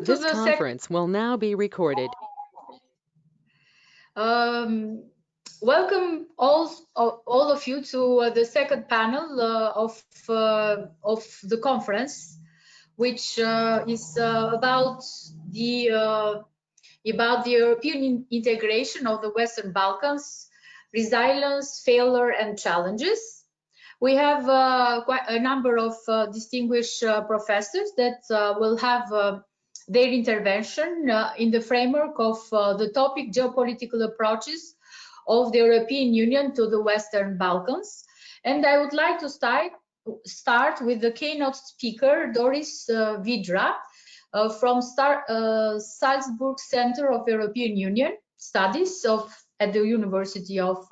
This conference will now be recorded. Welcome all of you to the second panel of the conference, which is about the European integration of the Western Balkans, resilience, failure, and challenges. We have quite a number of distinguished professors that will have their intervention in the framework of the topic geopolitical approaches of the European Union to the Western Balkans. And I would like to start with the keynote speaker, Doris Wydra, from Salzburg Center of European Union Studies at the University of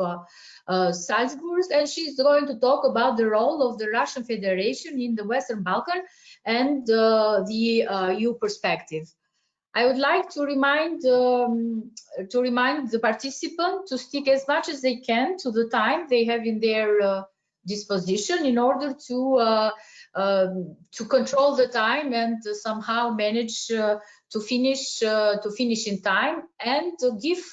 Salzburg, and she's going to talk about the role of the Russian Federation in the Western Balkans and the EU perspective. I would like to remind the participants to stick as much as they can to the time they have in their disposition in order to control the time and somehow manage to finish in time, and to give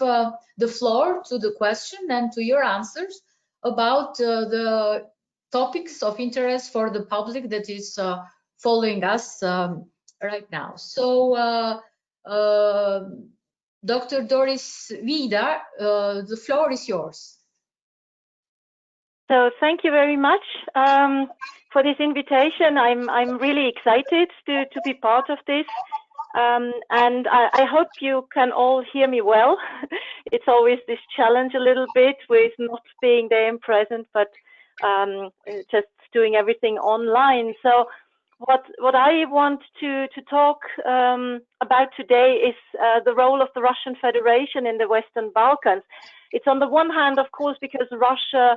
the floor to the question and to your answers about the topics of interest for the public that is following us right now. So Dr. Doris Wydra, the floor is yours. So thank you very much for this invitation. I'm really excited to be part of this, and I hope you can all hear me well. It's always this challenge a little bit with not being there in present, but just doing everything online. So what I want to talk about today is the role of the Russian Federation in the Western Balkans. It's on the one hand, of course, because Russia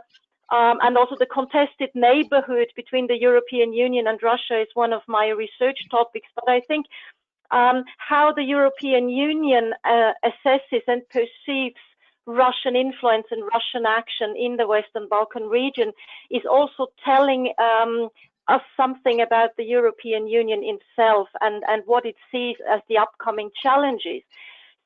and also the contested neighborhood between the European Union and Russia is one of my research topics. But I think how the European Union assesses and perceives Russian influence and Russian action in the Western Balkan region is also telling us something about the European Union itself and what it sees as the upcoming challenges.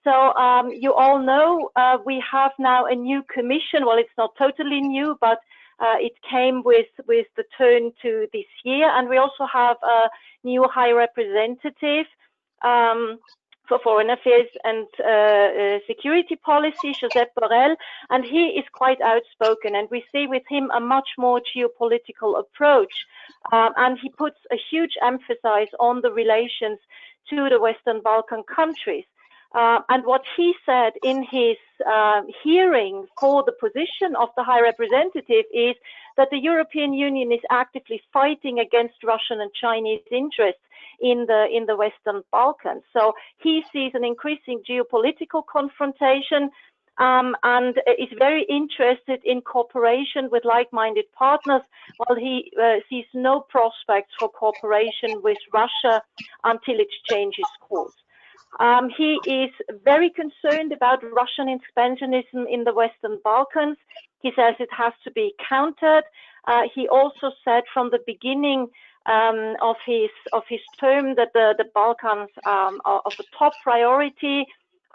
So you all know we have now a new commission. Well, it's not totally new, but it came with the turn to this year. And we also have a new High Representative for Foreign Affairs and Security Policy, Josep Borrell, and he is quite outspoken. And we see with him a much more geopolitical approach. And he puts a huge emphasis on the relations to the Western Balkan countries. And what he said in his hearing for the position of the High Representative is that the European Union is actively fighting against Russian and Chinese interests in the Western Balkans. So he sees an increasing geopolitical confrontation and is very interested in cooperation with like-minded partners, while he sees no prospects for cooperation with Russia until it changes course. He is very concerned about Russian expansionism in the Western Balkans. He says it has to be countered. He also said from the beginning of his term that the Balkans are of the top priority.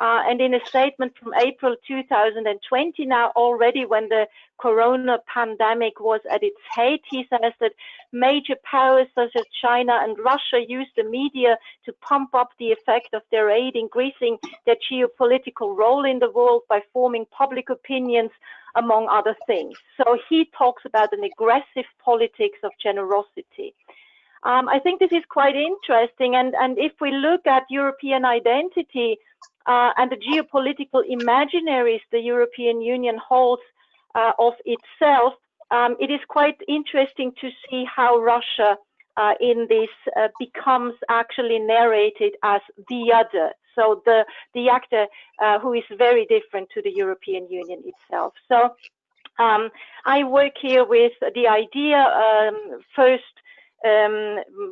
And in a statement from April 2020, now already when the corona pandemic was at its height, he says that major powers such as China and Russia use the media to pump up the effect of their aid, increasing their geopolitical role in the world by forming public opinions, among other things. So he talks about an aggressive politics of generosity. I think this is quite interesting. And if we look at European identity, and the geopolitical imaginaries the European Union holds of itself, it is quite interesting to see how Russia in this becomes actually narrated as the other. So the actor who is very different to the European Union itself. So I work here with the idea first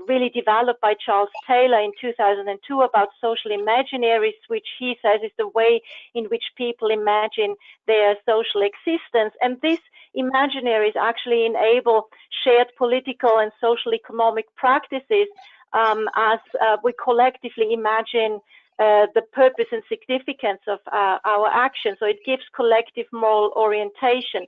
really developed by Charles Taylor in 2002 about social imaginaries, which he says is the way in which people imagine their social existence. And these imaginaries actually enable shared political and social economic practices as we collectively imagine the purpose and significance of our action. So it gives collective moral orientation.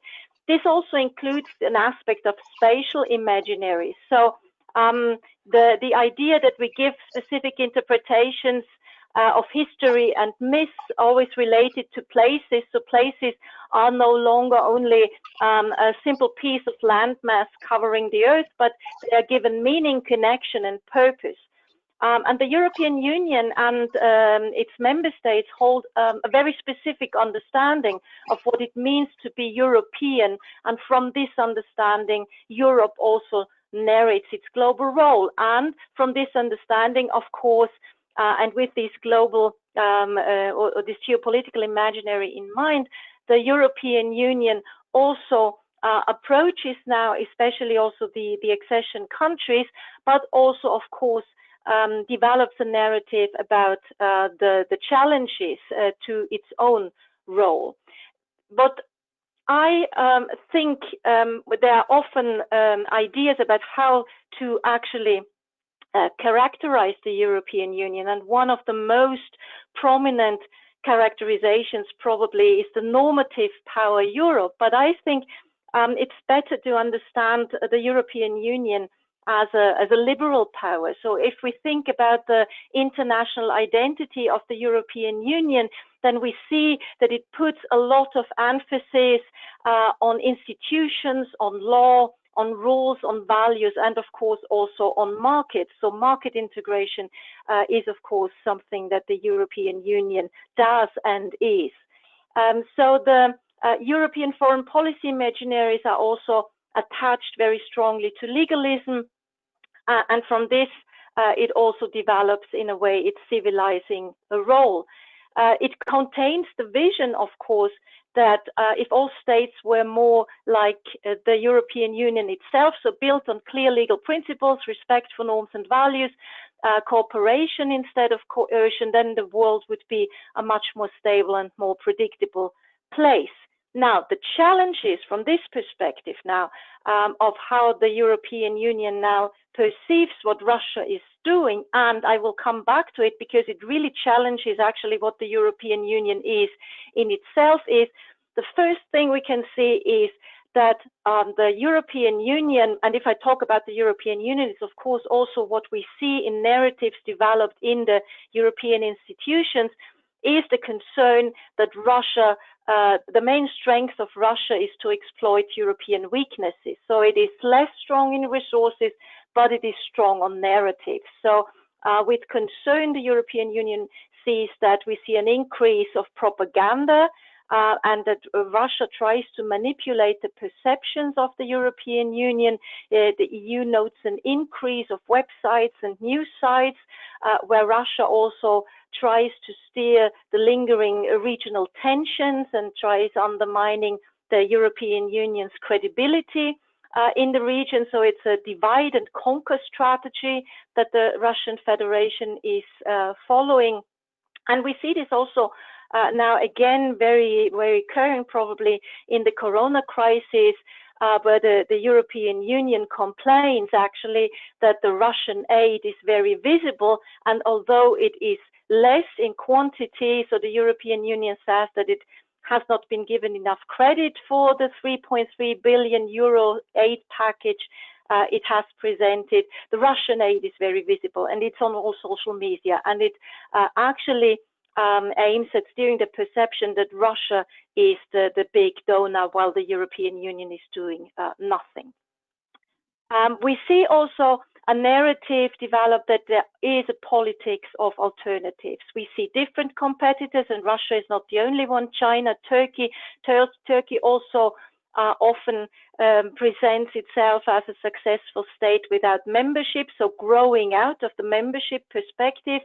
This also includes an aspect of spatial imaginaries. So the idea that we give specific interpretations of history and myths always related to places. So places are no longer only a simple piece of landmass covering the earth, but they are given meaning, connection, and purpose. And the European Union and its member states hold a very specific understanding of what it means to be European. And from this understanding, Europe also narrates its global role. And from this understanding, of course, and with this global or this geopolitical imaginary in mind, the European Union also approaches now, especially also the accession countries, but also, of course, develops a narrative about the challenges to its own role. But I think there are often ideas about how to actually characterize the European Union, and one of the most prominent characterizations probably is the normative power Europe. But I think it's better to understand the European Union as a liberal power. So if we think about the international identity of the European Union, then we see that it puts a lot of emphasis on institutions, on law, on rules, on values, and of course also on markets. So market integration is of course something that the European Union does and is. So the European foreign policy imaginaries are also attached very strongly to legalism, and from this it also develops in a way its civilizing role. It contains the vision, of course, that if all states were more like the European Union itself, so built on clear legal principles, respect for norms and values, cooperation instead of coercion, then the world would be a much more stable and more predictable place. Now, the challenges from this perspective now of how the European Union now perceives what Russia is doing, and I will come back to it because it really challenges actually what the European Union is in itself, is the first thing we can see is that the European Union, and if I talk about the European Union, it's of course also what we see in narratives developed in the European institutions, is the concern that Russia, the main strength of Russia is to exploit European weaknesses. So it is less strong in resources, but it is strong on narratives. So with concern, the European Union sees that we see an increase of propaganda and that Russia tries to manipulate the perceptions of the European Union. The EU notes an increase of websites and news sites where Russia also tries to steer the lingering regional tensions and tries undermining the European Union's credibility in the region. So it's a divide and conquer strategy that the Russian Federation is following. And we see this also now again very recurring probably in the Corona crisis, where the European Union complains actually that the Russian aid is very visible, and although it is less in quantity, so the European Union says that it has not been given enough credit for the 3.3 billion euro aid package it has presented. The Russian aid is very visible, and it's on all social media, and it actually aims at steering the perception that Russia is the big donor while the European Union is doing nothing. We see also a narrative developed that there is a politics of alternatives. We see different competitors, and Russia is not the only one. China, Turkey also often presents itself as a successful state without membership, so growing out of the membership perspective,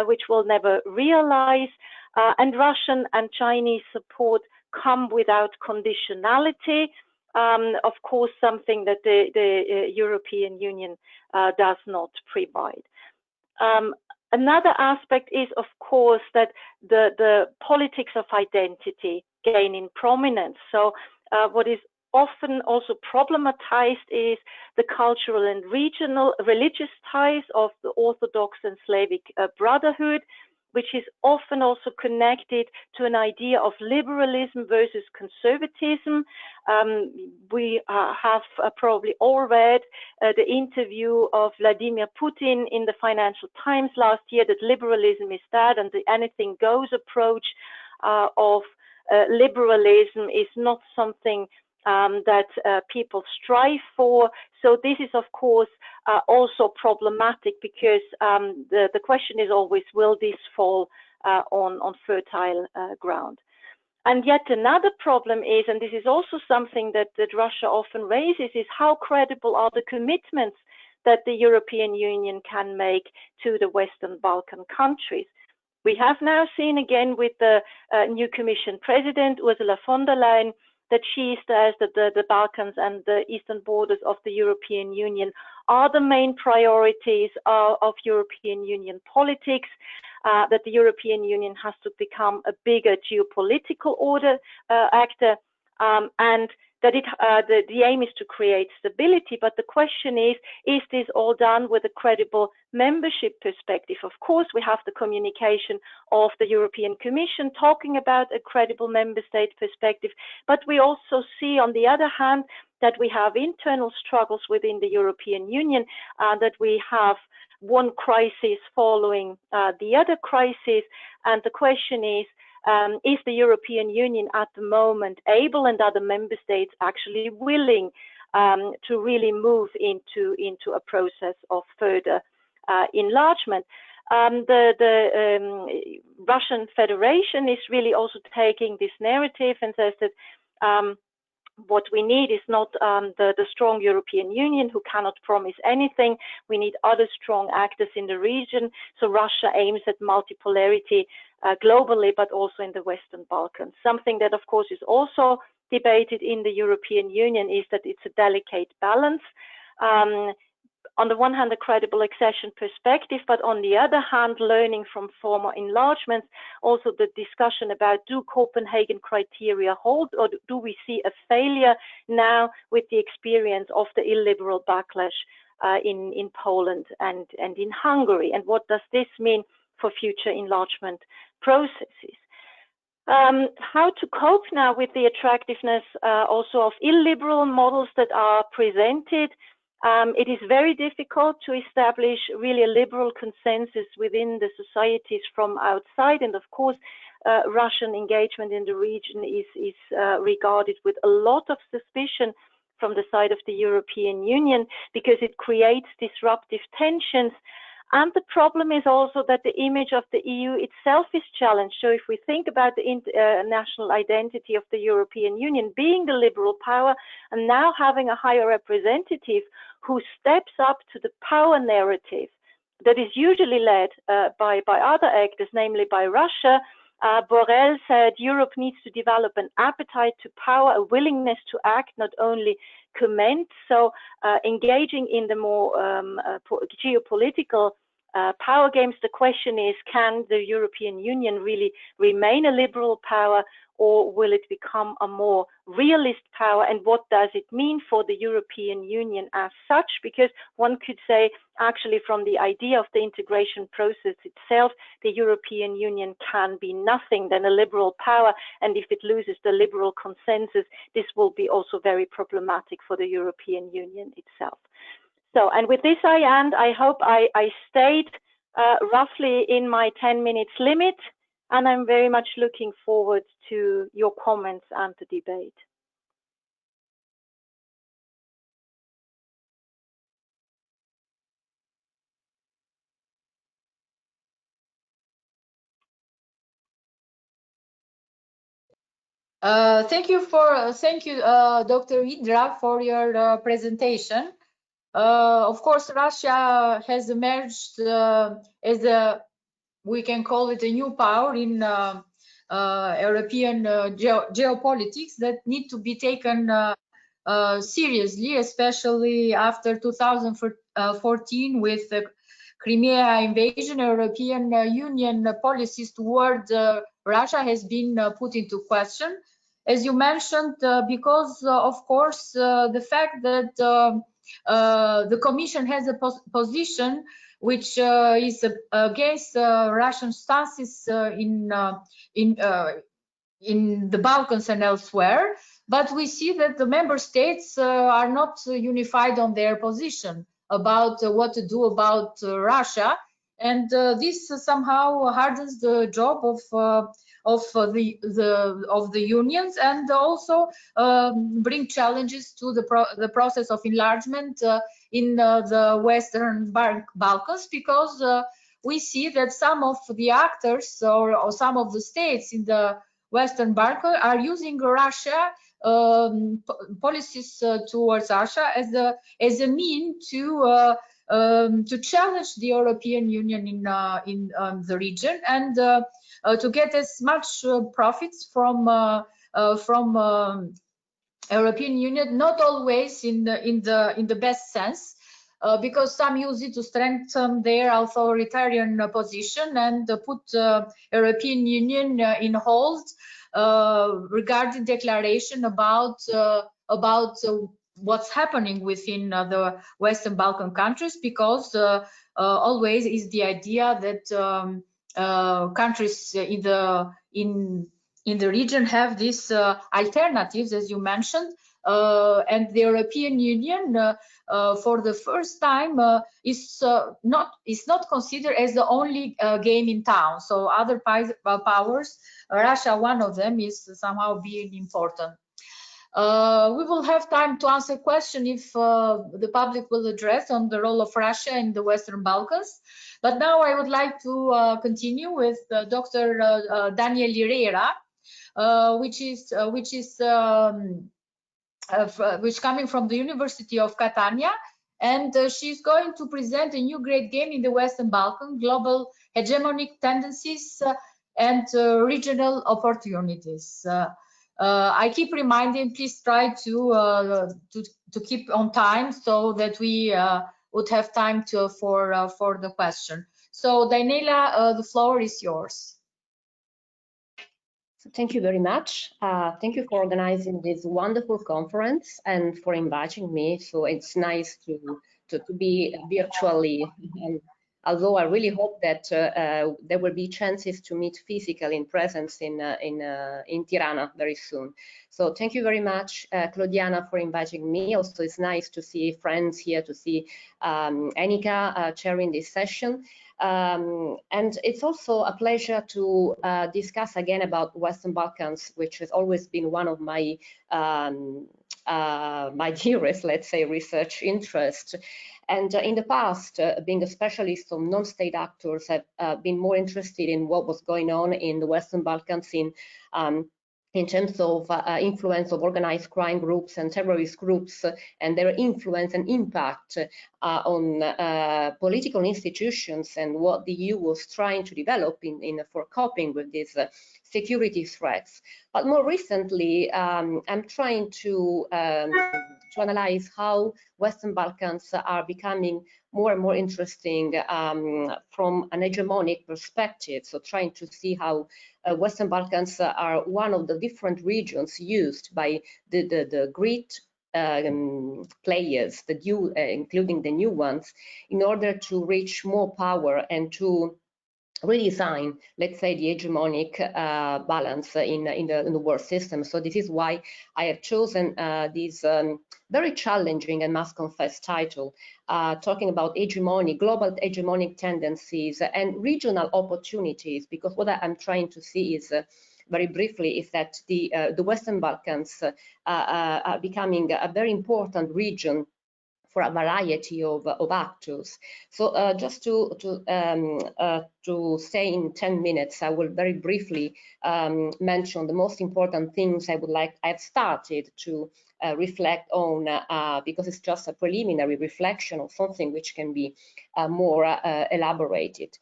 which we'll never realize. And Russian and Chinese support come without conditionality. Of course, something that the European Union does not provide. Another aspect is, of course, that the politics of identity gain in prominence. So what is often also problematized is the cultural and regional religious ties of the Orthodox and Slavic Brotherhood, which is often also connected to an idea of liberalism versus conservatism. We have probably all read the interview of Vladimir Putin in the Financial Times last year, that liberalism is dead and the anything goes approach of liberalism is not something that people strive for. So this is, of course, also problematic, because the question is always, will this fall on fertile ground? And yet another problem is, and this is also something that Russia often raises, is how credible are the commitments that the European Union can make to the Western Balkan countries. We have now seen again with the new Commission President, Ursula von der Leyen, that she says that the Balkans and the eastern borders of the European Union are the main priorities of European Union politics, that the European Union has to become a bigger geopolitical order actor, and that the aim is to create stability. But the question is this all done with a credible membership perspective? Of course, we have the communication of the European Commission talking about a credible member state perspective, but we also see, on the other hand, that we have internal struggles within the European Union, that we have one crisis following the other crisis, and the question is the European Union at the moment able, and are the member states actually willing to really move into a process of further enlargement? The Russian Federation is really also taking this narrative and says that what we need is not the strong European Union who cannot promise anything. We need other strong actors in the region. So Russia aims at multipolarity globally, but also in the Western Balkans. Something that, of course, is also debated in the European Union is that it's a delicate balance. On the one hand, a credible accession perspective, but on the other hand, learning from former enlargements, also the discussion about, do Copenhagen criteria hold, or do we see a failure now with the experience of the illiberal backlash in Poland and in Hungary? And what does this mean for future enlargement processes? How to cope now with the attractiveness also of illiberal models that are presented? It is very difficult to establish really a liberal consensus within the societies from outside, and of course Russian engagement in the region is regarded with a lot of suspicion from the side of the European Union, because it creates disruptive tensions. And the problem is also that the image of the EU itself is challenged. So if we think about the national identity of the European Union being the liberal power, and now having a higher representative who steps up to the power narrative that is usually led by other actors, namely by Russia, Borrell said Europe needs to develop an appetite to power, a willingness to act, not only comment. So engaging in the more geopolitical power games, the question is, can the European Union really remain a liberal power, or will it become a more realist power? And what does it mean for the European Union as such? Because one could say, actually, from the idea of the integration process itself, the European Union can be nothing than a liberal power. And if it loses the liberal consensus, this will be also very problematic for the European Union itself. So, and with this I end. I hope I stayed roughly in my 10 minutes limit, and I'm very much looking forward to your comments and the debate. Thank you, Dr. Wydra, for your presentation. Of course, Russia has emerged as we can call it a new power in European geopolitics that need to be taken seriously, especially after 2014 with the Crimea invasion. European Union policies toward Russia has been put into question, as you mentioned, because of course the fact that the Commission has a position which is against Russian stances in the Balkans and elsewhere, but we see that the member states are not unified on their position about what to do about Russia, and this somehow hardens the job of the unions, and also bring challenges to the process of enlargement in the Western Balkans, because we see that some of the actors or some of the states in the Western Balkans are using Russia policies towards Russia as a mean to challenge the European Union in the region, and to get as much profits from European Union, not always in the best sense, because some use it to strengthen their authoritarian position and put European Union in hold regarding declaration about what's happening within the Western Balkan countries, because always is the idea that countries in the region have these alternatives, as you mentioned, and the European Union for the first time is not considered as the only game in town. So other powers, Russia, one of them, is somehow being important. We will have time to answer questions if the public will address on the role of Russia in the Western Balkans. But now I would like to continue with Dr. Daniela Irrera, which coming from the University of Catania, and she's going to present a new great game in the Western Balkans: global hegemonic tendencies and regional opportunities. I keep reminding, please try to keep on time so that we would have time for the question. So Daniela, the floor is yours. So thank you very much. Thank you for organizing this wonderful conference and for inviting me. So it's nice to be virtually, although I really hope that there will be chances to meet physically in presence in Tirana very soon. So thank you very much, Klodiana, for inviting me. Also, it's nice to see friends here, to see Enika chairing this session. And it's also a pleasure to discuss again about Western Balkans, which has always been one of my my dearest, let's say, research interests. And in the past, being a specialist on non-state actors, I've been more interested in what was going on in the Western Balkans in terms of influence of organized crime groups and terrorist groups and their influence and impact on political institutions, and what the EU was trying to develop for coping with these security threats. But more recently, I'm trying to analyze how Western Balkans are becoming more and more interesting from an hegemonic perspective. So trying to see how Western Balkans are one of the different regions used by the great players, including the new ones, in order to reach more power and to redesign, let's say, the hegemonic balance in the world system. So this is why I have chosen this very challenging and must confess title, talking about global hegemonic tendencies and regional opportunities, because what I'm trying to see is very briefly is that the Western Balkans are becoming a very important region for a variety of actors. So just to say in 10 minutes, I will very briefly mention the most important things I've started to reflect on, because it's just a preliminary reflection of something which can be more elaborated.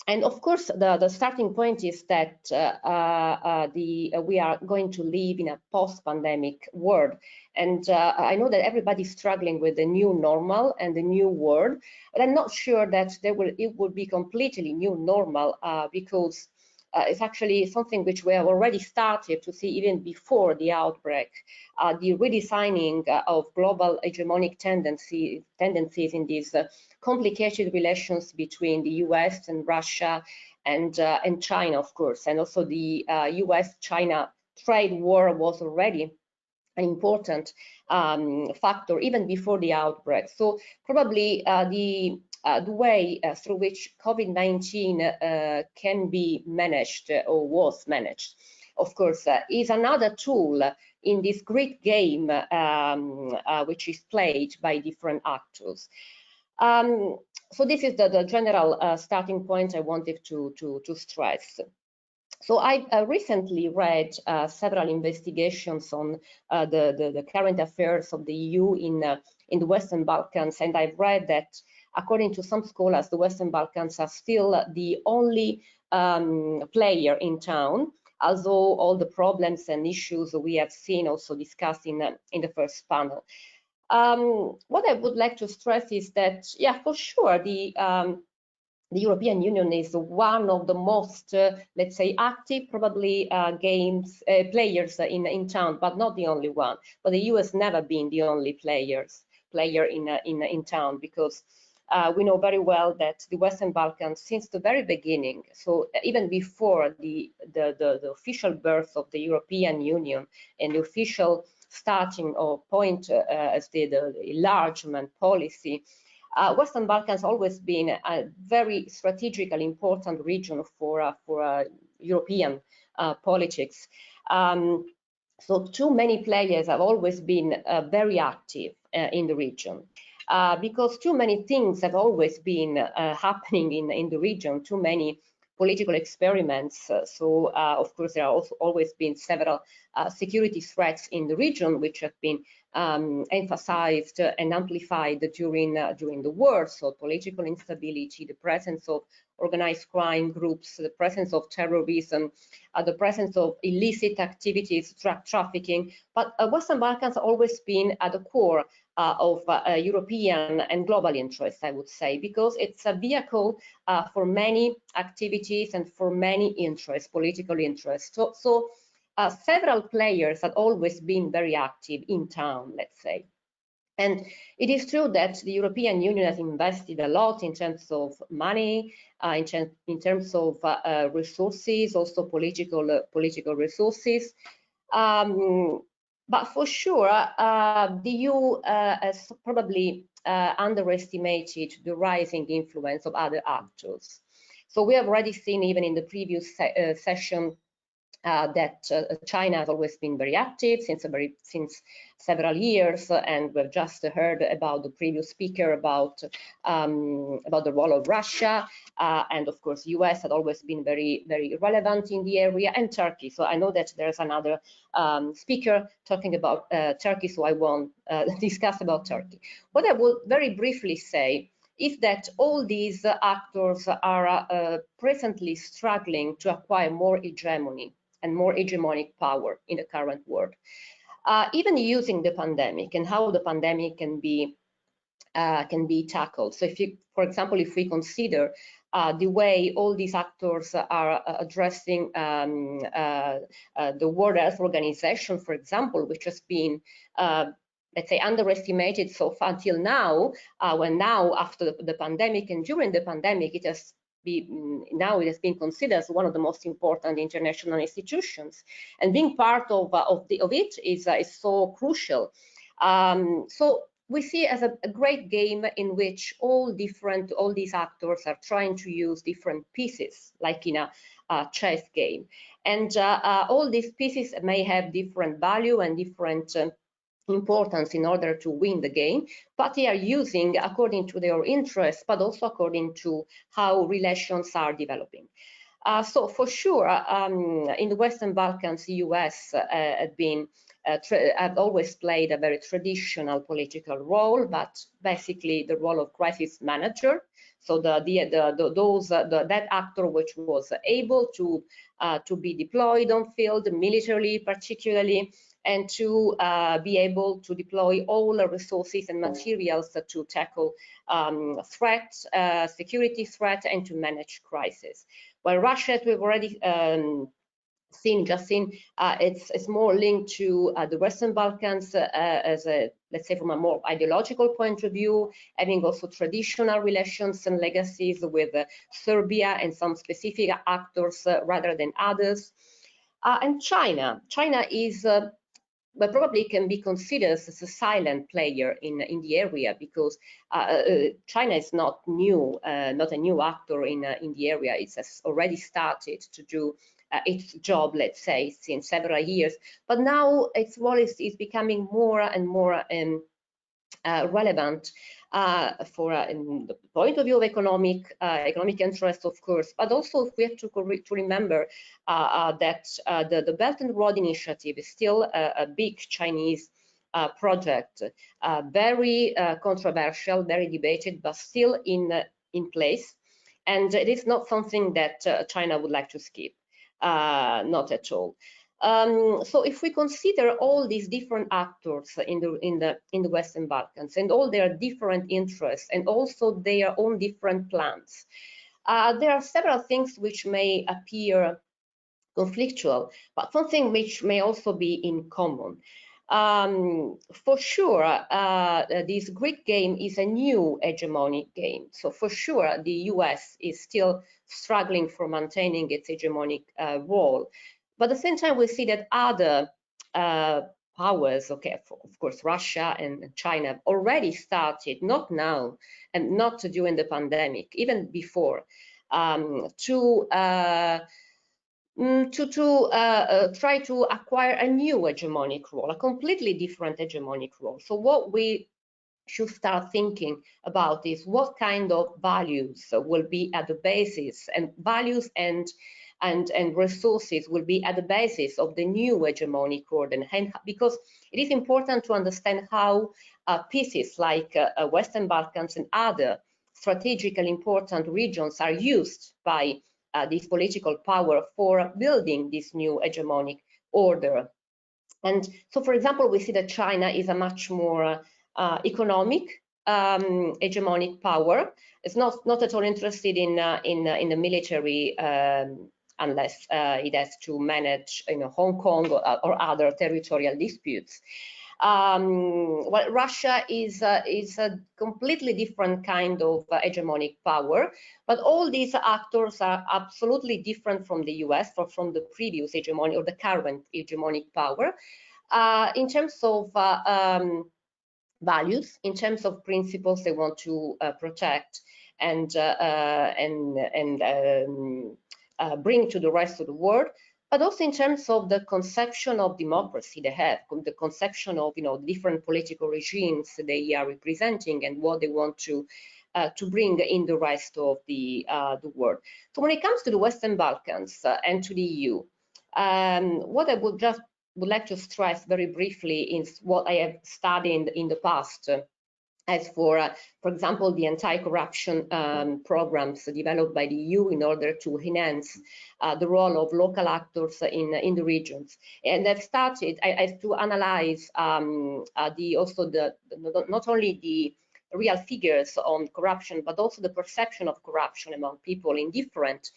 And of course, the starting point is that we are going to live in a post-pandemic world. And I know that everybody's struggling with the new normal and the new world, but I'm not sure that it will be completely new normal, because is actually something which we have already started to see even before the outbreak, the redesigning of global hegemonic tendencies in these complicated relations between the US and Russia and China, of course, and also the US-China trade war was already an important factor even before the outbreak. So probably the way through which COVID-19 can be managed or was managed, of course, is another tool in this great game which is played by different actors. So this is the general starting point I wanted to stress. So I recently read several investigations on the current affairs of the EU in the Western Balkans, and I've read that according to some scholars, the Western Balkans are still the only player in town, although all the problems and issues we have seen also discussed in the first panel. What I would like to stress is that, yeah, for sure, the European Union is one of the most, let's say, active, probably players in town, but not the only one. But the EU has never been the only player in town, because we know very well that the Western Balkans, since the very beginning, so even before the official birth of the European Union and the official starting or point as the enlargement policy, Western Balkans always been a very strategically important region for European politics. So too many players have always been very active in the region. Because too many things have always been happening in the region, too many political experiments. So of course, there have also always been several security threats in the region, which have been emphasized and amplified during the war. So political instability, the presence of organized crime groups, the presence of terrorism, the presence of illicit activities, drug trafficking. But Western Balkans have always been at the core of European and global interests, I would say, because it's a vehicle for many activities and for many interests, political interests. So several players have always been very active in town, let's say. And it is true that the European Union has invested a lot in terms of money, in terms of resources, also political resources. But for sure, the EU has probably underestimated the rising influence of other actors. So we have already seen, even in the previous session, that China has always been very active since several years, and we've just heard about the previous speaker about the role of Russia, and of course US had always been very relevant in the area, and Turkey. So I know that there's another speaker talking about Turkey, so I won't discuss about Turkey. What I will very briefly say is that all these actors are presently struggling to acquire more hegemony and more hegemonic power in the current world. Even using the pandemic and how the pandemic can be tackled. So if you, for example, if we consider the way all these actors are addressing the World Health Organization, for example, which has been let's say underestimated so far until now, when now after the pandemic and during the pandemic, it has been considered as one of the most important international institutions, and being part of it is so crucial. So we see it as a great game in which all these actors are trying to use different pieces, like in a chess game, and all these pieces may have different value and different importance in order to win the game, but they are using according to their interests, but also according to how relations are developing. So for sure, in the Western Balkans, the US have always played a very traditional political role, but basically the role of crisis manager. So that actor which was able to be deployed on field militarily, particularly and to be able to deploy all the resources and materials to tackle threats, security threats, and to manage crisis. While Russia, as we've already seen, it's more linked to the Western Balkans as a, let's say, from a more ideological point of view, having also traditional relations and legacies with Serbia and some specific actors rather than others. And China is but probably can be considered as a silent player in the area, because China is not new, not a new actor in the area. It has already started to do its job, let's say, since several years. But now its role is becoming more and more relevant for the point of view of economic interest, of course, but also we have to remember that the Belt and Road Initiative is still a big Chinese project, very controversial, very debated, but still in place, and it is not something that China would like to skip, not at all. So if we consider all these different actors in the Western Balkans and all their different interests and also their own different plans, there are several things which may appear conflictual, but something which may also be in common. For sure, this Greek game is a new hegemonic game. So for sure, the US is still struggling for maintaining its hegemonic role. But at the same time, we see that other powers, okay, of course, Russia and China already started, not now and not during the pandemic, even before, to try to acquire a new hegemonic role, a completely different hegemonic role. So what we should start thinking about is what kind of values will be at the basis, and values and resources will be at the basis of the new hegemonic order, and because it is important to understand how pieces like Western Balkans and other strategically important regions are used by this political power for building this new hegemonic order. And so, for example, we see that China is a much more economic hegemonic power. It's not at all interested in the military unless it has to manage, Hong Kong or other territorial disputes. Well, Russia is a completely different kind of hegemonic power, but all these actors are absolutely different from the US, or from the previous hegemonic or the current hegemonic power, in terms of values, in terms of principles they want to protect and bring to the rest of the world, but also in terms of the conception of democracy they have, the conception of different political regimes they are representing and what they want to bring in the rest of the world. So when it comes to the Western Balkans and to the EU, what I would like to stress very briefly is what I have studied in the past. As for example, the anti-corruption programs developed by the EU in order to enhance the role of local actors in the regions. And I've started to analyze not only the real figures on corruption, but also the perception of corruption among people in different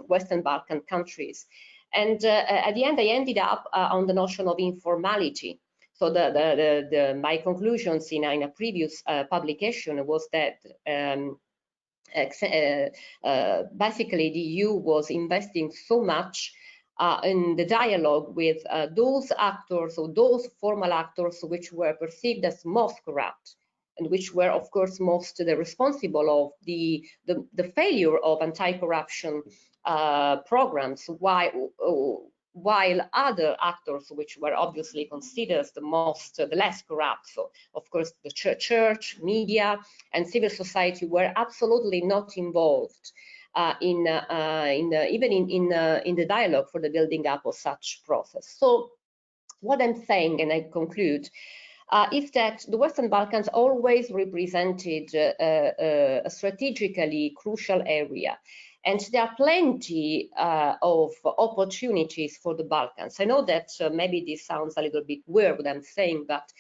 Western Balkan countries. And at the end, I ended up on the notion of informality. So my conclusions in a previous publication was that basically the EU was investing so much in the dialogue with those actors, or those formal actors which were perceived as most corrupt, and which were, of course, most responsible of the failure of anti-corruption programs, while other actors, which were obviously considered the less corrupt, so of course the church, media, and civil society, were absolutely not involved even in the dialogue for the building up of such process. So what I'm saying, and I conclude, is that the Western Balkans always represented a strategically crucial area. And there are plenty of opportunities for the Balkans. I know that maybe this sounds a little bit weird what I'm saying, but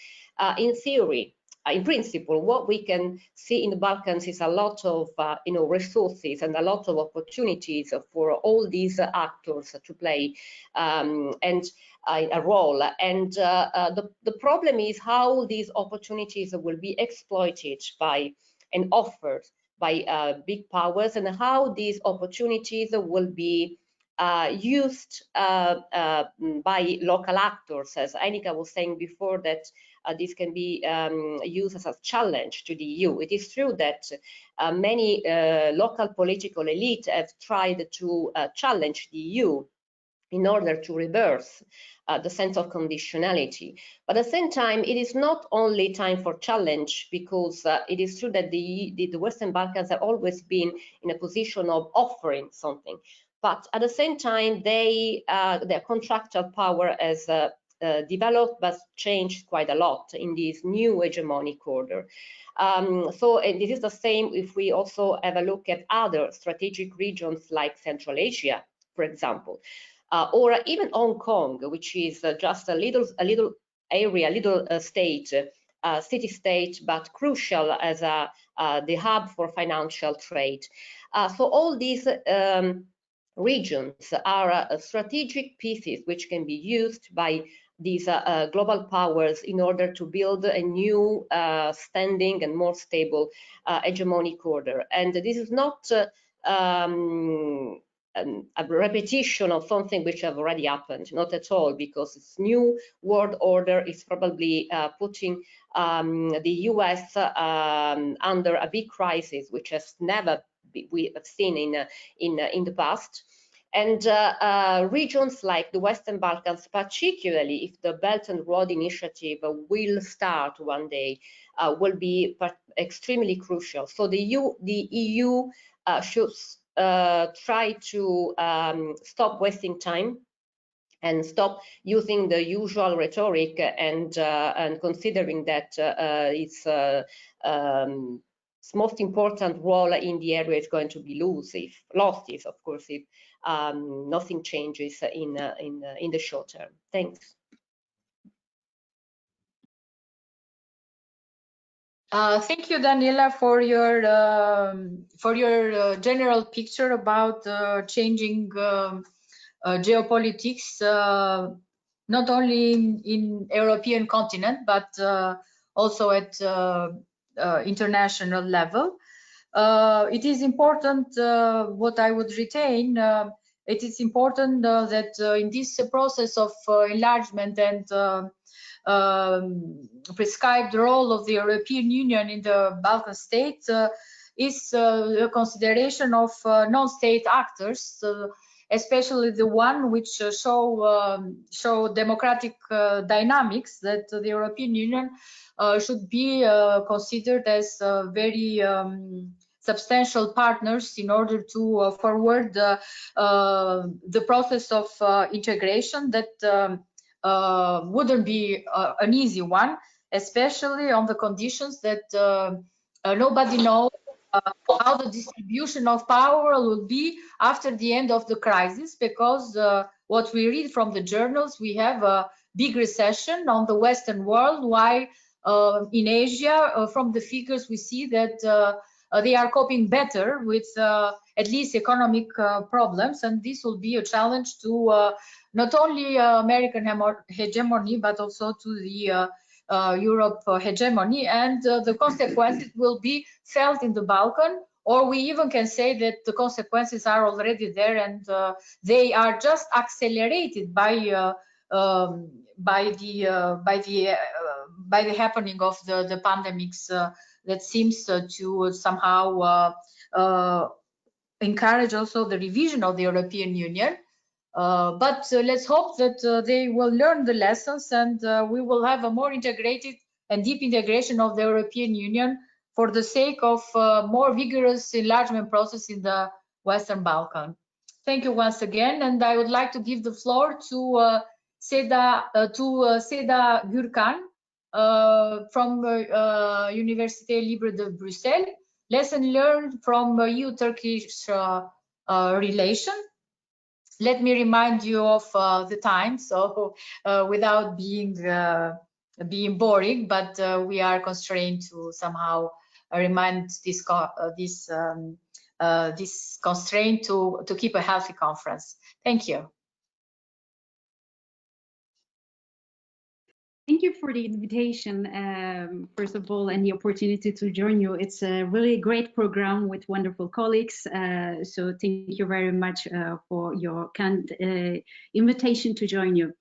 in theory, in principle, what we can see in the Balkans is a lot of resources and a lot of opportunities for all these actors to play a role. And the problem is how these opportunities will be exploited by and offered by big powers, and how these opportunities will be used by local actors. As Enika was saying before, that this can be used as a challenge to the EU. It is true that many local political elite have tried to challenge the EU in order to reverse the sense of conditionality. But at the same time, it is not only time for challenge, because it is true that the Western Balkans have always been in a position of offering something. But at the same time, their contractual power has developed but changed quite a lot in this new hegemonic order. And this is the same if we also have a look at other strategic regions like Central Asia, for example. Or even Hong Kong, which is just a little area, a little state, city-state, but crucial as the hub for financial trade. So all these regions are strategic pieces which can be used by these global powers in order to build a new standing and more stable hegemonic order. And this is not a repetition of something which have already happened, not at all, because this new world order is probably putting the US under a big crisis, which has never we have seen in the past. And regions like the Western Balkans, particularly if the Belt and Road Initiative will start one day, will be extremely crucial. So the EU should try to stop wasting time and stop using the usual rhetoric and considering that its most important role in the area is going to be lost if of course if nothing changes in the short term. Thanks. Thank you, Daniela, for your general picture about changing geopolitics, not only in European continent, but also at international level. It is important, what I would retain, it is important that in this process of enlargement and prescribed role of the European Union in the Balkan states is a consideration of non-state actors, especially the one which show democratic dynamics, that the European Union should be considered as very substantial partners in order to forward the process of integration that wouldn't be an easy one, especially on the conditions that nobody knows how the distribution of power will be after the end of the crisis, because what we read from the journals, we have a big recession on the Western world, while in Asia, from the figures, we see that they are coping better with at least economic problems, and this will be a challenge to not only American hegemony, but also to the Europe hegemony, and the consequences will be felt in the Balkan, or we even can say that the consequences are already there, and they are just accelerated by the happening of the pandemics that seems to somehow encourage also the revision of the European Union. But let's hope that they will learn the lessons, and we will have a more integrated and deep integration of the European Union for the sake of more vigorous enlargement process in the Western Balkans. Thank you once again, and I would like to give the floor to Seda Gurkan, from Université Libre de Bruxelles, lesson learned from EU-Turkish relation. Let me remind you of the time, so without being boring, but we are constrained to somehow remind this constraint to keep a healthy conference. Thank you. Thank you for the invitation, first of all, and the opportunity to join you. It's a really great program with wonderful colleagues. So thank you very much for your kind invitation to join you.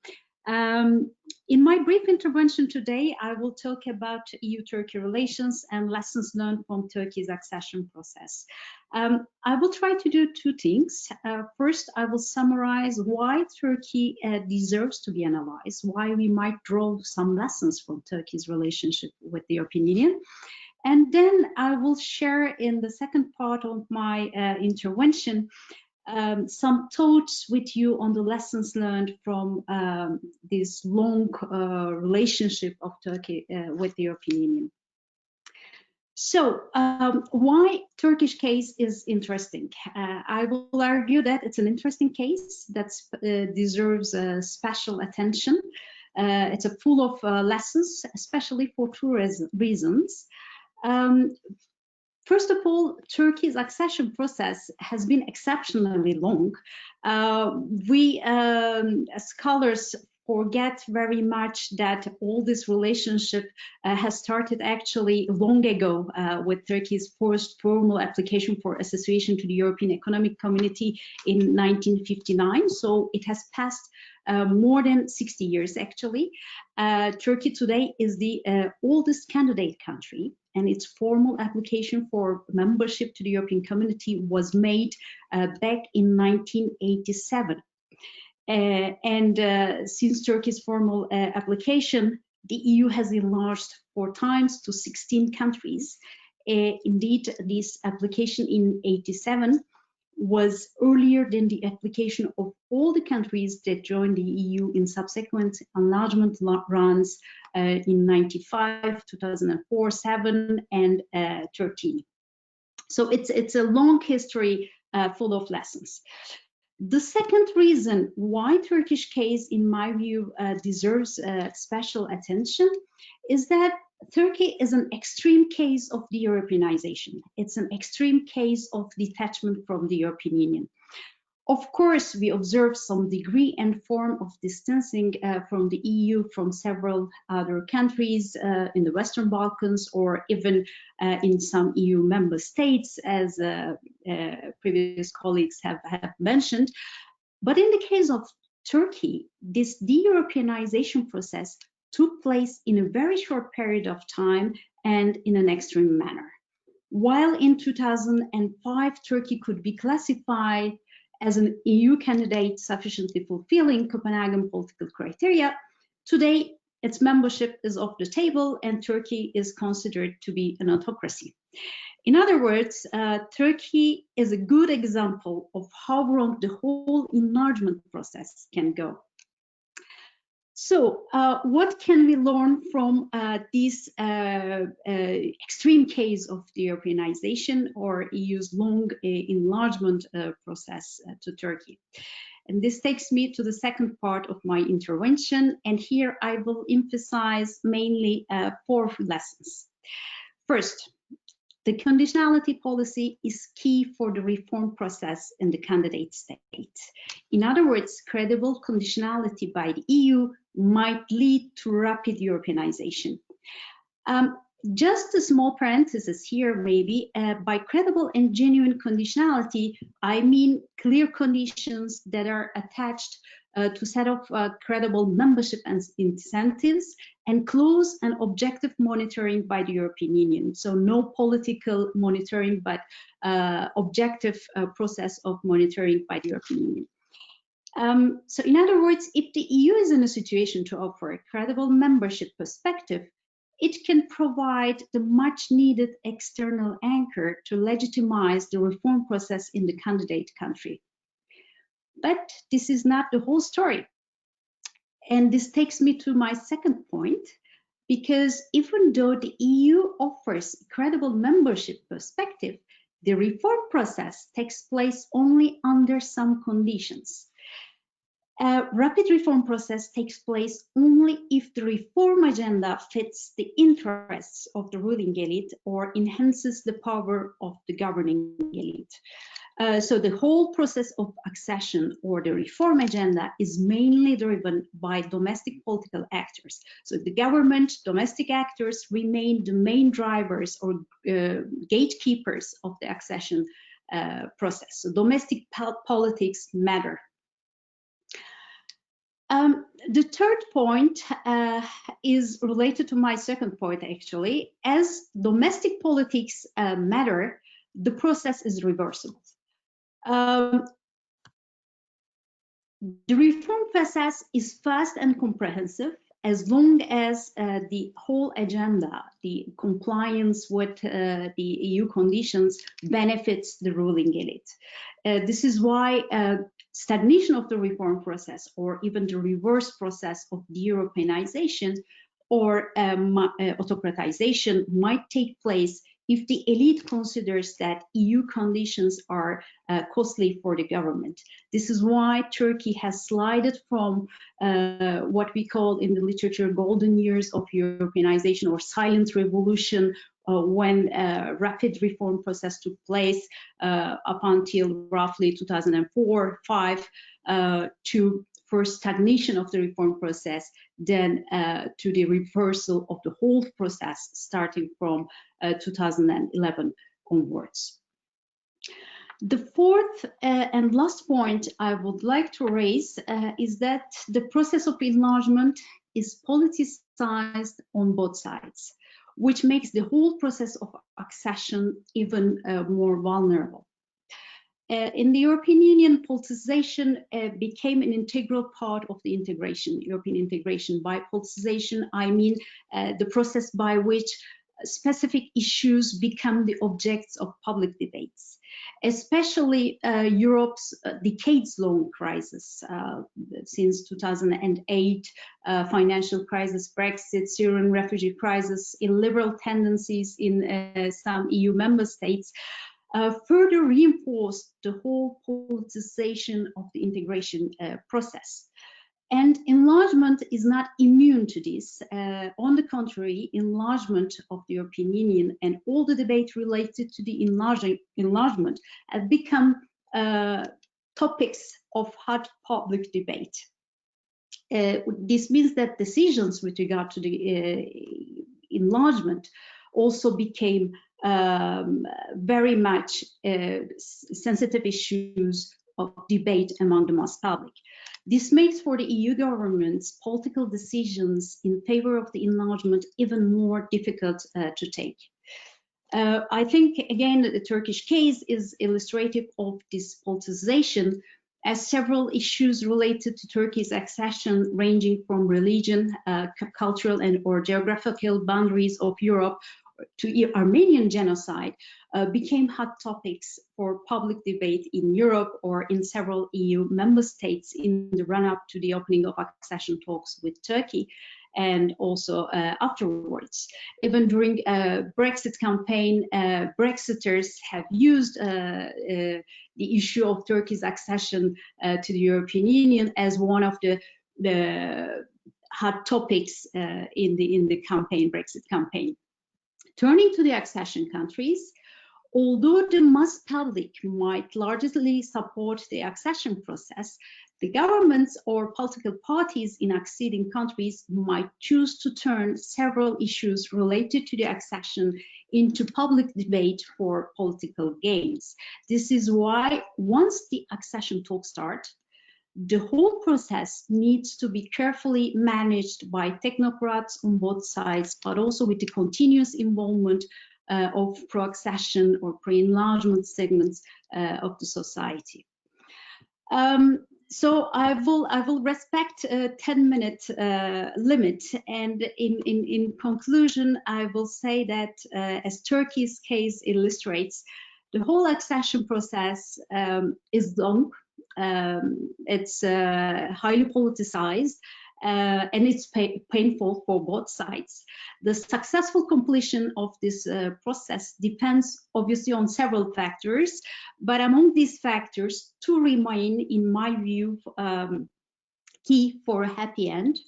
In my brief intervention today, I will talk about EU-Turkey relations and lessons learned from Turkey's accession process. I will try to do two things. First, I will summarize why Turkey deserves to be analyzed, why we might draw some lessons from Turkey's relationship with the European Union. And then I will share in the second part of my intervention some thoughts with you on the lessons learned from this long relationship of Turkey with the European Union. So why Turkish case is interesting? I will argue that it's an interesting case that deserves special attention. It's a full of lessons, especially for two reasons. First of all, Turkey's accession process has been exceptionally long. We scholars forget very much that all this relationship has started actually long ago with Turkey's first formal application for association to the European Economic Community in 1959. So it has passed more than 60 years actually. Turkey today is the oldest candidate country, and its formal application for membership to the European Community was made back in 1987. Since Turkey's formal application, the EU has enlarged 4 times to 16 countries. Indeed, this application in 87 was earlier than the application of all the countries that joined the EU in subsequent enlargement rounds in 95, 2004, 7, and 13. So it's a long history full of lessons. The second reason why Turkish case, in my view, deserves special attention is that Turkey is an extreme case of de-Europeanization. It's an extreme case of detachment from the European Union. Of course, we observe some degree and form of distancing from the EU from several other countries in the Western Balkans, or even in some EU member states, as previous colleagues have mentioned. But in the case of Turkey, this de-Europeanization process took place in a very short period of time and in an extreme manner. While in 2005, Turkey could be classified as an EU candidate sufficiently fulfilling Copenhagen political criteria, today its membership is off the table and Turkey is considered to be an autocracy. In other words, Turkey is a good example of how wrong the whole enlargement process can go. So what can we learn from this extreme case of the Europeanization or EU's long enlargement process to Turkey? And this takes me to the second part of my intervention. And here I will emphasize mainly 4 lessons. First, the conditionality policy is key for the reform process in the candidate state. In other words, credible conditionality by the EU might lead to rapid Europeanization. Just a small parenthesis here, maybe, by credible and genuine conditionality, I mean clear conditions that are attached to set up credible membership and incentives, and close and objective monitoring by the European Union. So no political monitoring, but objective process of monitoring by the European Union. So in other words, if the EU is in a situation to offer a credible membership perspective, it can provide the much needed external anchor to legitimize the reform process in the candidate country. But this is not the whole story. And this takes me to my second point. because even though the EU offers a credible membership perspective, the reform process takes place only under some conditions. A rapid reform process takes place only if the reform agenda fits the interests of the ruling elite or enhances the power of the governing elite. So the whole process of accession or the reform agenda is mainly driven by domestic political actors. So the government, domestic actors remain the main drivers or gatekeepers of the accession process. So domestic politics matter. The third point is related to my second point, actually. As domestic politics matter, the process is reversible. The reform process is fast and comprehensive as long as the whole agenda, the compliance with the EU conditions, benefits the ruling elite. This is why stagnation of the reform process, or even the reverse process of de-Europeanization or autocratization, might take place if the elite considers that EU conditions are costly for the government. This is why Turkey has slided from what we call in the literature golden years of Europeanization or silent revolution, when rapid reform process took place up until roughly 2004-5, to first stagnation of the reform process, then to the reversal of the whole process starting from 2011 onwards. The fourth and last point I would like to raise is that the process of enlargement is politicized on both sides, which makes the whole process of accession even more vulnerable. In the European Union, politicization became an integral part of the integration, European integration. By politicization, I mean the process by which specific issues become the objects of public debates, especially Europe's decades-long crisis since 2008, financial crisis, Brexit, Syrian refugee crisis, illiberal tendencies in some EU member states, further reinforced the whole politicization of the integration process. And enlargement is not immune to this. On the contrary, enlargement of the European Union and all the debate related to the enlargement have become topics of hot public debate. This means that decisions with regard to the enlargement also became very much sensitive issues of debate among the mass public. This makes for the EU governments political decisions in favor of the enlargement even more difficult to take. I think, again, the Turkish case is illustrative of this politicization, as several issues related to Turkey's accession, ranging from religion, cultural and or geographical boundaries of Europe to Armenian genocide, became hot topics for public debate in Europe or in several EU member states in the run-up to the opening of accession talks with Turkey, and also afterwards. Even during Brexit campaign, Brexiters have used the issue of Turkey's accession to the European Union as one of the hot topics in the campaign, Brexit campaign. Turning to the accession countries, although the mass public might largely support the accession process, the governments or political parties in acceding countries might choose to turn several issues related to the accession into public debate for political gains. This is why once the accession talks start, the whole process needs to be carefully managed by technocrats on both sides, but also with the continuous involvement of pro-accession or pre-enlargement segments of the society. So I will respect a 10-minute limit, and in conclusion, I will say that as Turkey's case illustrates, the whole accession process is long. It's highly politicized, and it's painful for both sides. The successful completion of this process depends obviously on several factors, but among these factors, two remain, in my view, key for a happy end.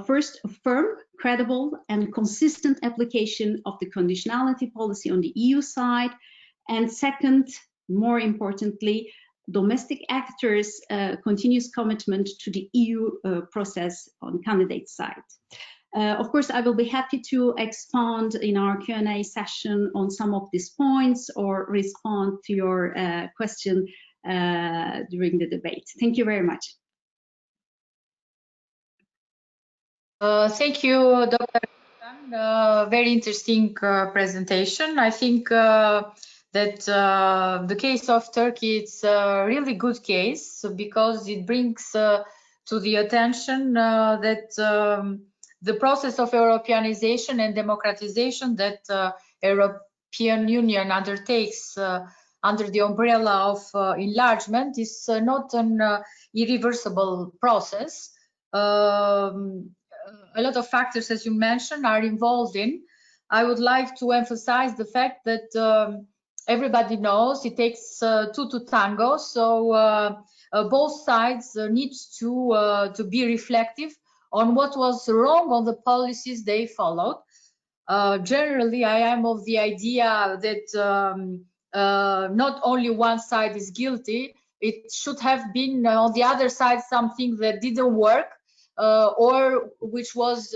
First, a firm, credible, and consistent application of the conditionality policy on the EU side, and second, more importantly, domestic actors' continuous commitment to the EU process on candidate side. Of course, I will be happy to expand in our Q&A session on some of these points or respond to your question during the debate. Thank you very much. Thank you, Dr. Gurkan. Very interesting presentation. I think that the case of Turkey is a really good case because it brings to the attention that the process of Europeanization and democratization that European Union undertakes under the umbrella of enlargement is not an irreversible process. A lot of factors, as you mentioned, are involved in. I would like to emphasize the fact that everybody knows it takes two to tango, so both sides need to be reflective on what was wrong on the policies they followed. Generally, I am of the idea that not only one side is guilty, it should have been on the other side something that didn't work or which was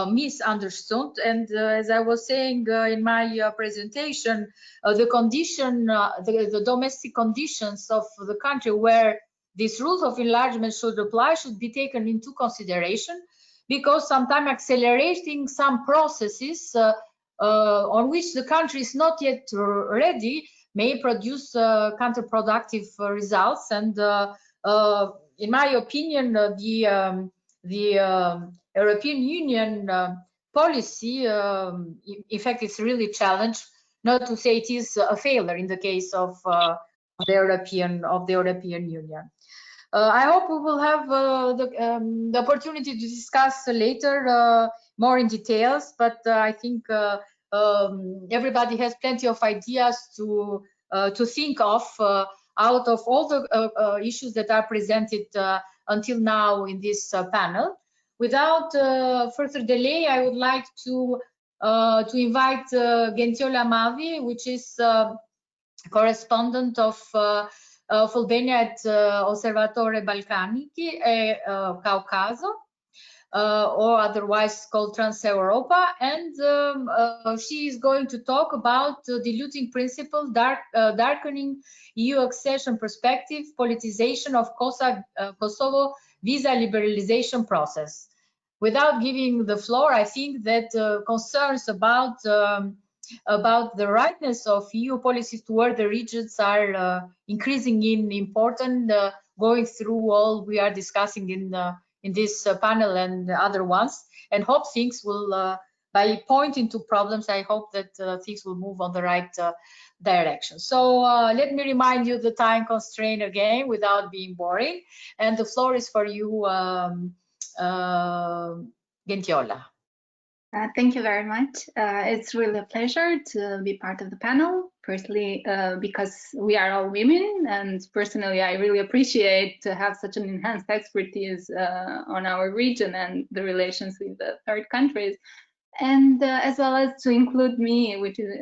misunderstood. And as I was saying in my presentation, the condition, the domestic conditions of the country where these rules of enlargement should apply should be taken into consideration, because sometimes accelerating some processes on which the country is not yet ready may produce counterproductive results. And in my opinion, the European Union policy, in fact, it's really challenged, not to say it is a failure in the case of the European Union. I hope we will have the opportunity to discuss later more in details, but I think everybody has plenty of ideas to think of out of all the issues that are presented until now in this panel. Without further delay, I would like to invite Gentiola Madhi, which is correspondent of Albania at Osservatore Balcanici e Caucaso, or otherwise called Trans-Europa, and she is going to talk about diluting principle, darkening EU accession perspective, politicization of Kosovo visa liberalization process. Without giving the floor, I think that concerns about the rightness of EU policies toward the regions are increasing in importance, going through all we are discussing in this panel and other ones, and hope things will, by pointing to problems, I hope that things will move on the right direction. So let me remind you the time constraint again without being boring, and the floor is for you, Gentiola. Thank you very much. It's really a pleasure to be part of the panel. Firstly, because we are all women, and personally, I really appreciate to have such an enhanced expertise on our region and the relations with the third countries, and as well as to include me, which is,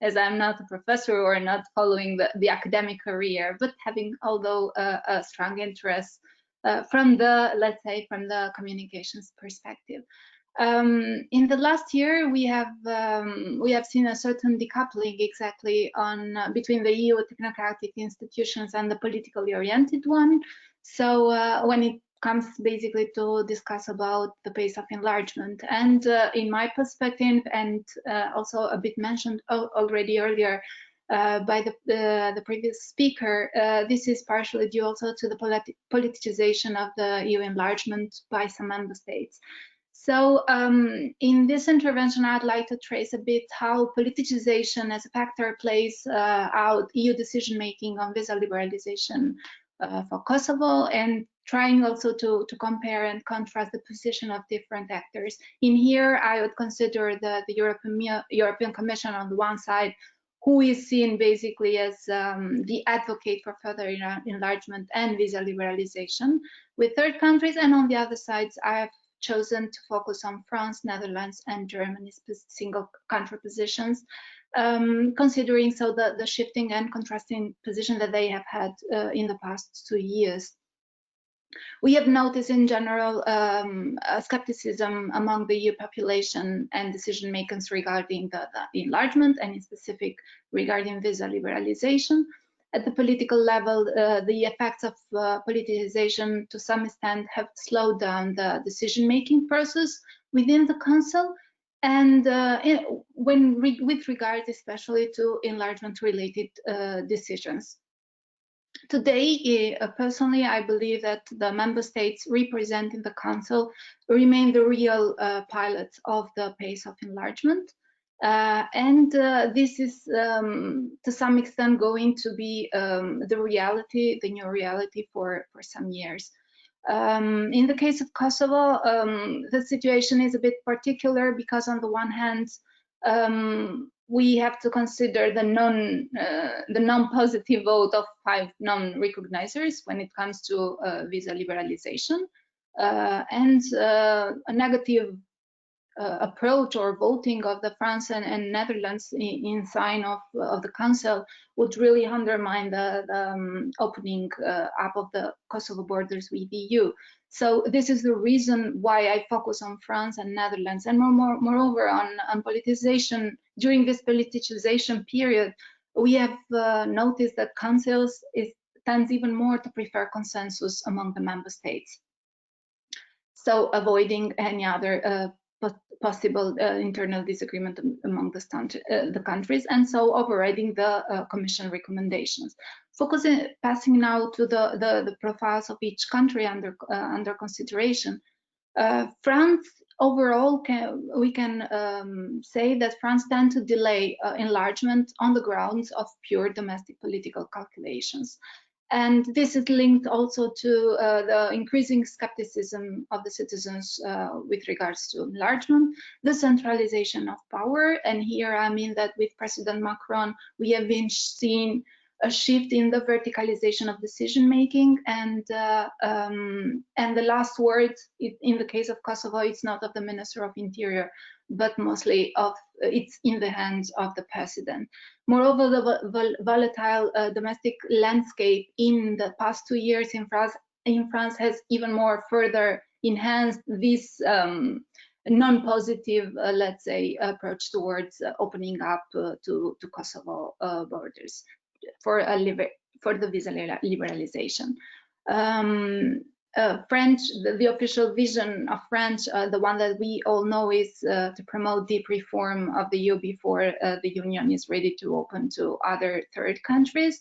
as I'm not a professor or not following the academic career, but having, although a strong interest from the, let's say, from the communications perspective. In the last year, we have seen a certain decoupling exactly on between the EU technocratic institutions and the politically oriented one. So when it comes basically to discuss about the pace of enlargement, and in my perspective, and also a bit mentioned already earlier by the previous speaker, this is partially due also to the politicization of the EU enlargement by some member states. So in this intervention, I'd like to trace a bit how politicization as a factor plays out EU decision-making on visa liberalization for Kosovo, and trying also to compare and contrast the position of different actors. In here, I would consider the European Commission on the one side, who is seen basically as the advocate for further enlargement and visa liberalization with third countries, and on the other side, I have chosen to focus on France, Netherlands, and Germany's single country positions, considering so the shifting and contrasting position that they have had in the past 2 years. We have noticed in general skepticism among the EU population and decision makers regarding the enlargement, and in specific regarding visa liberalization. At the political level, the effects of politicization to some extent have slowed down the decision-making process within the Council, and with regard especially to enlargement-related decisions. Today, personally, I believe that the member states representing the Council remain the real pilots of the pace of enlargement. This is to some extent going to be the new reality for some years. In the case of Kosovo, the situation is a bit particular because on the one hand, we have to consider the non-positive vote of 5 non-recognizers when it comes to visa liberalization, and a negative approach or voting of the France and Netherlands in sign of the Council would really undermine the opening up of the Kosovo borders with the EU. So this is the reason why I focus on France and Netherlands, and moreover on politicization. During this politicization period, we have noticed that Councils tends even more to prefer consensus among the member states, so avoiding any other possible internal disagreement among the countries, and so overriding the Commission recommendations. Passing now to the profiles of each country under consideration. France, overall, we can say that France tends to delay enlargement on the grounds of pure domestic political calculations. And this is linked also to the increasing skepticism of the citizens with regards to enlargement, the centralization of power. And here I mean that with President Macron, we have been seeing a shift in the verticalization of decision making, and the last word in the case of Kosovo, it's not of the Minister of Interior, but mostly it's in the hands of the president. Moreover, the volatile domestic landscape in the past 2 years in France has even more further enhanced this non-positive, let's say, approach towards opening up to Kosovo borders for the visa liberalization. French, the official vision of France, the one that we all know, is to promote deep reform of the EU before the Union is ready to open to other third countries.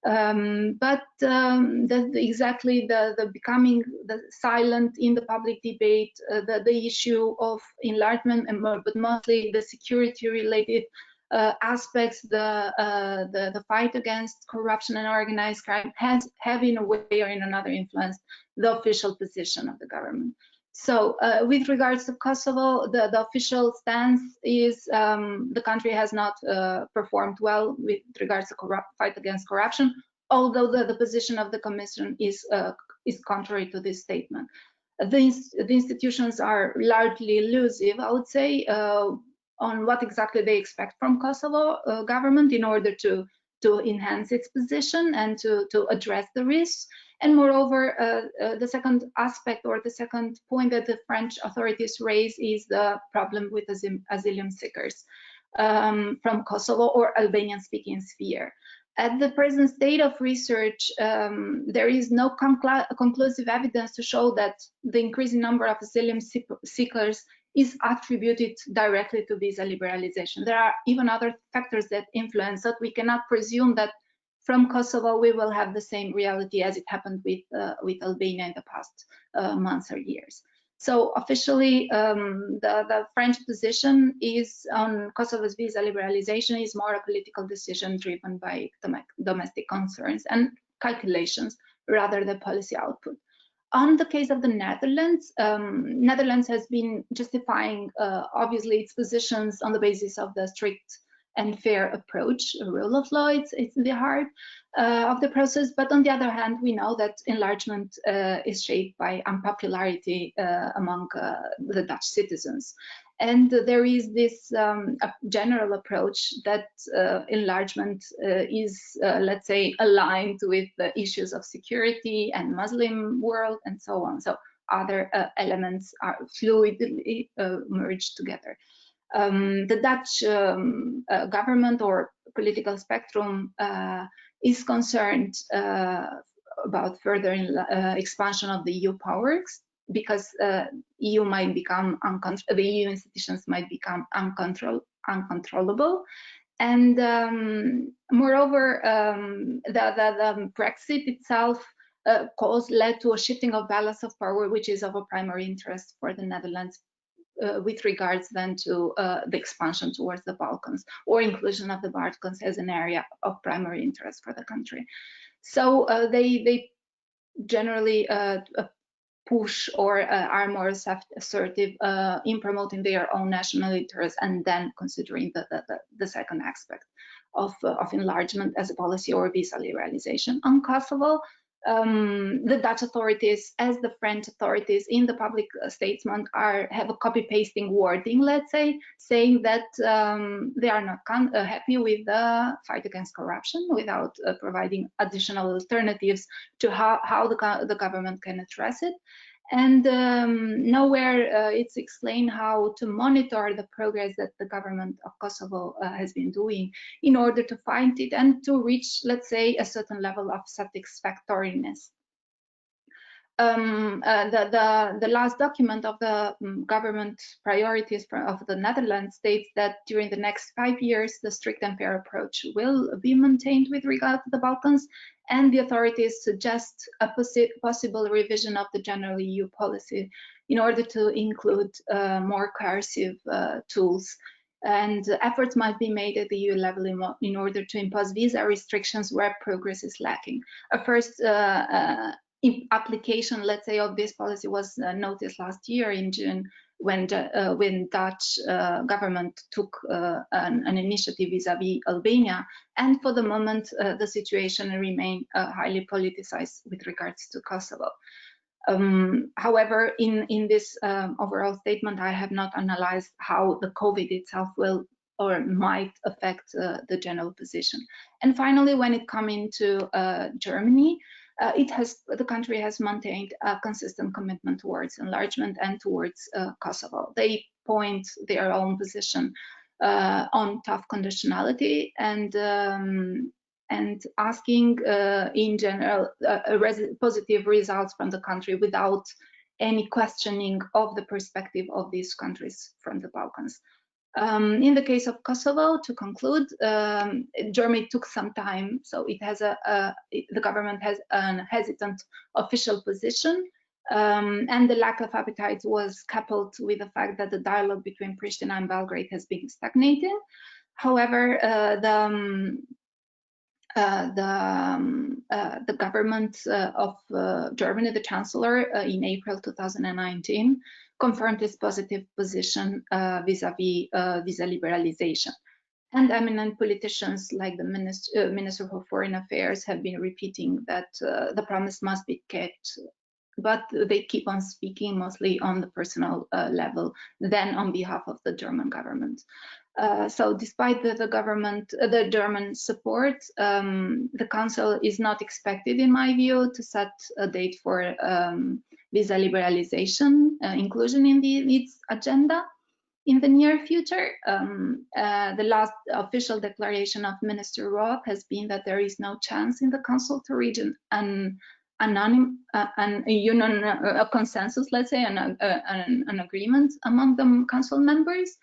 But exactly the becoming silent in the public debate, the issue of enlargement, but mostly the security-related aspects, the fight against corruption and organized crime have in a way or in another influenced the official position of the government. So with regards to Kosovo, the official stance is the country has not performed well with regards to fight against corruption, although the position of the Commission is contrary to this statement. The institutions are largely elusive, I would say, on what exactly they expect from Kosovo government in order to enhance its position and to address the risks. And moreover, the second aspect or the second point that the French authorities raise is the problem with asylum seekers from Kosovo or Albanian-speaking sphere. At the present state of research, there is no conclusive evidence to show that the increasing number of asylum seekers is attributed directly to visa liberalization. There are even other factors that influence that. We cannot presume that from Kosovo we will have the same reality as it happened with Albania in the past months or years. So officially, the French position is on Kosovo's visa liberalization is more a political decision driven by domestic concerns and calculations rather the policy output. On the case of the Netherlands, Netherlands has been justifying obviously its positions on the basis of the strict and fair approach, rule of law. It's the heart of the process. But on the other hand, we know that enlargement is shaped by unpopularity among the Dutch citizens. And there is this general approach that enlargement is, let's say, aligned with the issues of security and Muslim world and so on. So other elements are fluidly merged together. The Dutch government or political spectrum is concerned about further expansion of the EU powers, because EU might become the EU institutions might become uncontrollable, and moreover, the Brexit itself led to a shifting of balance of power, which is of a primary interest for the Netherlands with regards then to the expansion towards the Balkans, or inclusion of the Balkans as an area of primary interest for the country. So they generally push or are more assertive in promoting their own national interests, and then considering the second aspect of enlargement as a policy or visa liberalization. On Kosovo, the Dutch authorities, as the French authorities in the public statement, have a copy-pasting wording, let's say, saying that they are not happy with the fight against corruption, without providing additional alternatives to how the government can address it. And nowhere it's explained how to monitor the progress that the government of Kosovo has been doing in order to find it and to reach, let's say, a certain level of satisfactoriness. The last document of the government priorities of the Netherlands states that during the next 5 years, the strict and fair approach will be maintained with regard to the Balkans, and the authorities suggest a possible revision of the general EU policy in order to include more coercive tools. And efforts might be made at the EU level in order to impose visa restrictions where progress is lacking. A first application, let's say, of this policy was noticed last year in June, when Dutch government took an initiative vis-à-vis Albania, and for the moment the situation remained highly politicized with regards to Kosovo. However, in this overall statement, I have not analyzed how the COVID itself will or might affect the general position. And finally, when it comes into Germany, the country has maintained a consistent commitment towards enlargement and towards Kosovo. They point their own position on tough conditionality and asking in general positive results from the country without any questioning of the perspective of these countries from the Balkans. In the case of Kosovo, to conclude, Germany took some time, so it has the government has a hesitant official position, and the lack of appetite was coupled with the fact that the dialogue between Pristina and Belgrade has been stagnating. However, the government of Germany, the Chancellor, in April 2019, confirmed its positive position vis-à-vis visa liberalization. And eminent politicians like the Minister for Foreign Affairs have been repeating that the promise must be kept, but they keep on speaking mostly on the personal level than on behalf of the German government. So despite the German support, the Council is not expected, in my view, to set a date for visa liberalization inclusion in its agenda in the near future. The last official declaration of Minister Roth has been that there is no chance in the Council to reach a consensus, let's say, an agreement among the Council members.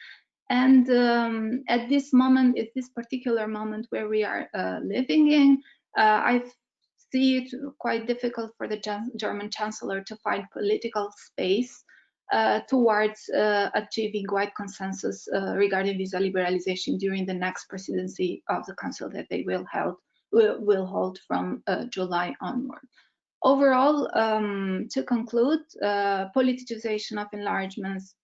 And at this moment, at this particular moment where we are living in, I see it quite difficult for the German Chancellor to find political space towards achieving wide consensus regarding visa liberalization during the next presidency of the Council that they will hold from July onward. Overall, to conclude, politicization of enlargements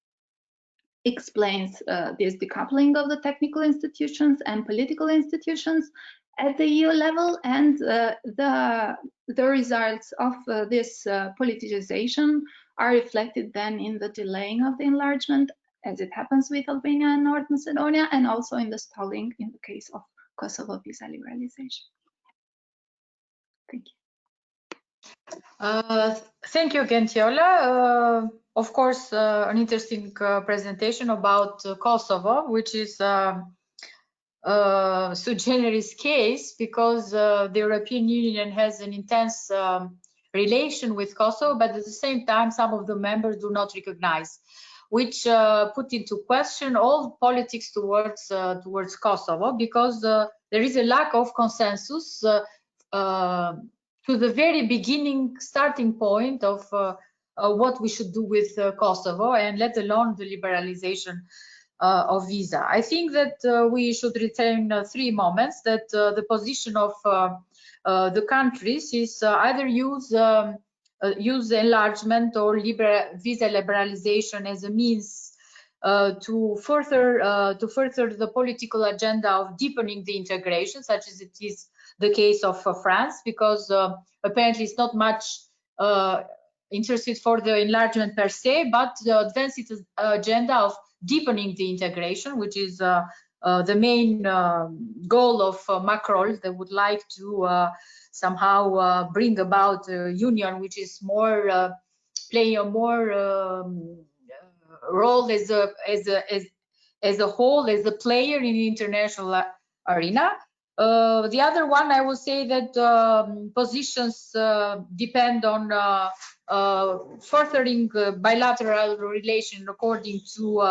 explains this decoupling of the technical institutions and political institutions at the EU level, and the results of this politicization are reflected then in the delaying of the enlargement, as it happens with Albania and North Macedonia, and also in the stalling in the case of Kosovo visa liberalization. Thank you. Thank you, Gentiola. Of course, an interesting presentation about Kosovo, which is sui generis case because the European Union has an intense relation with Kosovo, but at the same time, some of the members do not recognize, which put into question all politics towards Kosovo, because there is a lack of consensus to the very beginning starting point of what we should do with Kosovo, and let alone the liberalization of visa. I think that we should retain 3 moments, that the position of the countries is either use enlargement or visa liberalization as a means to further the political agenda of deepening the integration, such as it is the case of France, because apparently it's not much interested for the enlargement per se, but the advanced agenda of deepening the integration, which is the main goal of Macron. They would like to somehow bring about a union which is more playing a more role as a whole, as a player in the international arena. The other one, I will say that positions depend on furthering bilateral relation according to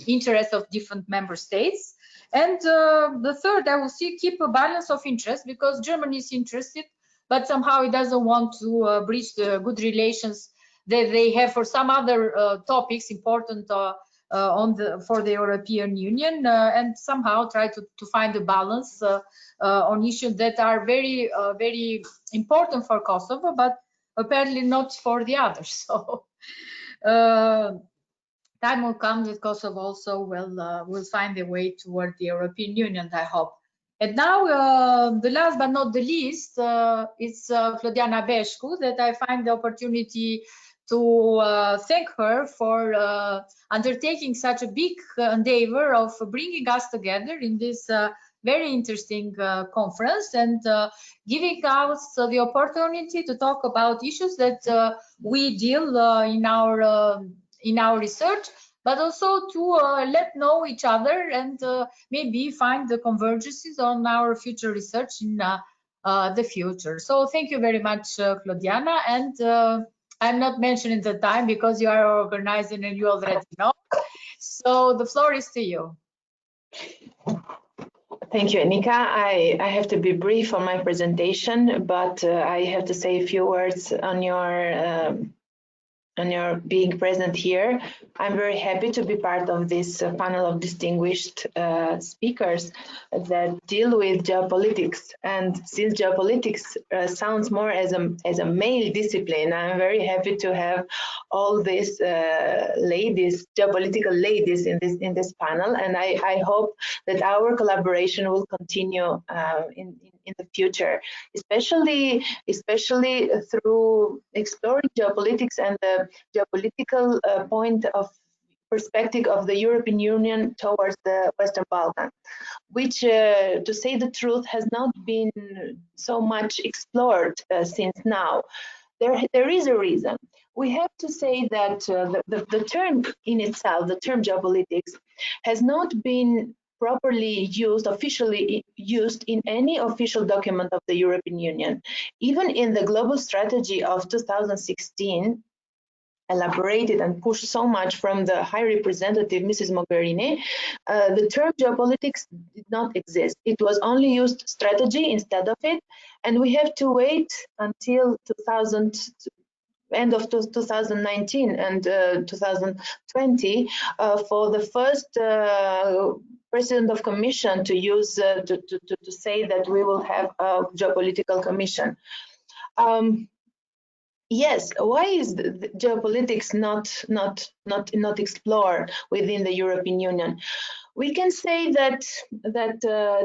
interests of different member states. And the third, I will see, keep a balance of interest, because Germany is interested, but somehow it doesn't want to breach the good relations that they have for some other topics important for the European Union, and somehow try to find a balance on issues that are very very important for Kosovo, but apparently not for the others. So time will come that Kosovo also will find their way toward the European Union, I hope. And now the last but not the least is Klodiana Beshku, that I find the opportunity to thank her for undertaking such a big endeavor of bringing us together in this very interesting conference, and giving us the opportunity to talk about issues that we deal in our research, but also to let know each other and maybe find the convergences on our future research in the future. So thank you very much, Klodiana, and I'm not mentioning the time because you are organizing and you already know. So the floor is to you. Thank you, Enika. I have to be brief on my presentation, but I have to say a few words on your being present here. I'm very happy to be part of this panel of distinguished speakers that deal with geopolitics. And since geopolitics sounds more as a male discipline, I'm very happy to have all these ladies, geopolitical ladies, in this panel. And I hope that our collaboration will continue in the future, especially through exploring geopolitics and the geopolitical point of perspective of the European Union towards the Western Balkans, which, to say the truth, has not been so much explored since now. There is a reason. We have to say that the term in itself, the term geopolitics, has not been properly used, officially used in any official document of the European Union. Even in the global strategy of 2016, elaborated and pushed so much from the High Representative, Mrs. Mogherini, the term geopolitics did not exist. It was only used strategy instead of it, and we have to wait until end of 2019 and 2020 for the first President of Commission to use to say that we will have a geopolitical commission. Yes, why is the geopolitics not explored within the European Union? We can say that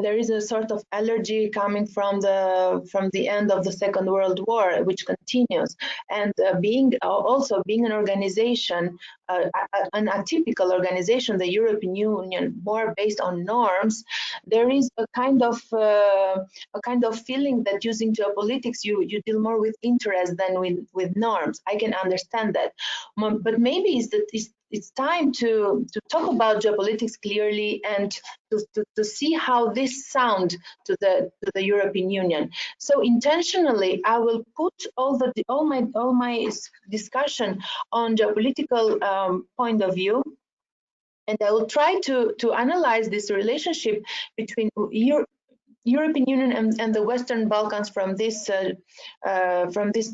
there is a sort of allergy coming from the end of the Second World War, which continues, and being an organization, an atypical organization, the European Union, more based on norms. There is a kind of feeling that using geopolitics, you deal more with interest than with norms. I can understand that, but maybe it's time to talk about geopolitics clearly and to see how this sound to the European Union. So intentionally, I will put all my discussion on geopolitical point of view, and I will try to analyze this relationship between European Union and the Western Balkans from this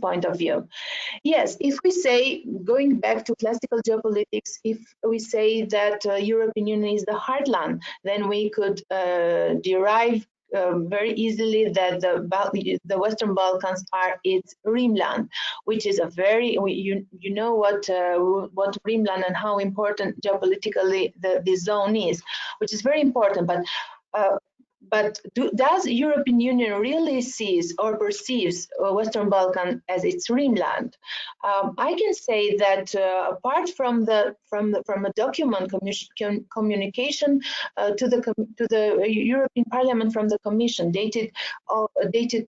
point of view. Yes, if we say, going back to classical geopolitics, if we say that European Union is the heartland, then we could derive very easily that the Western Balkans are its rimland, which is a very, you know what rimland and how important geopolitically the zone is, which is very important. But does European Union really sees or perceives Western Balkan as its rimland? I can say that apart from a document communication to the European Parliament from the Commission dated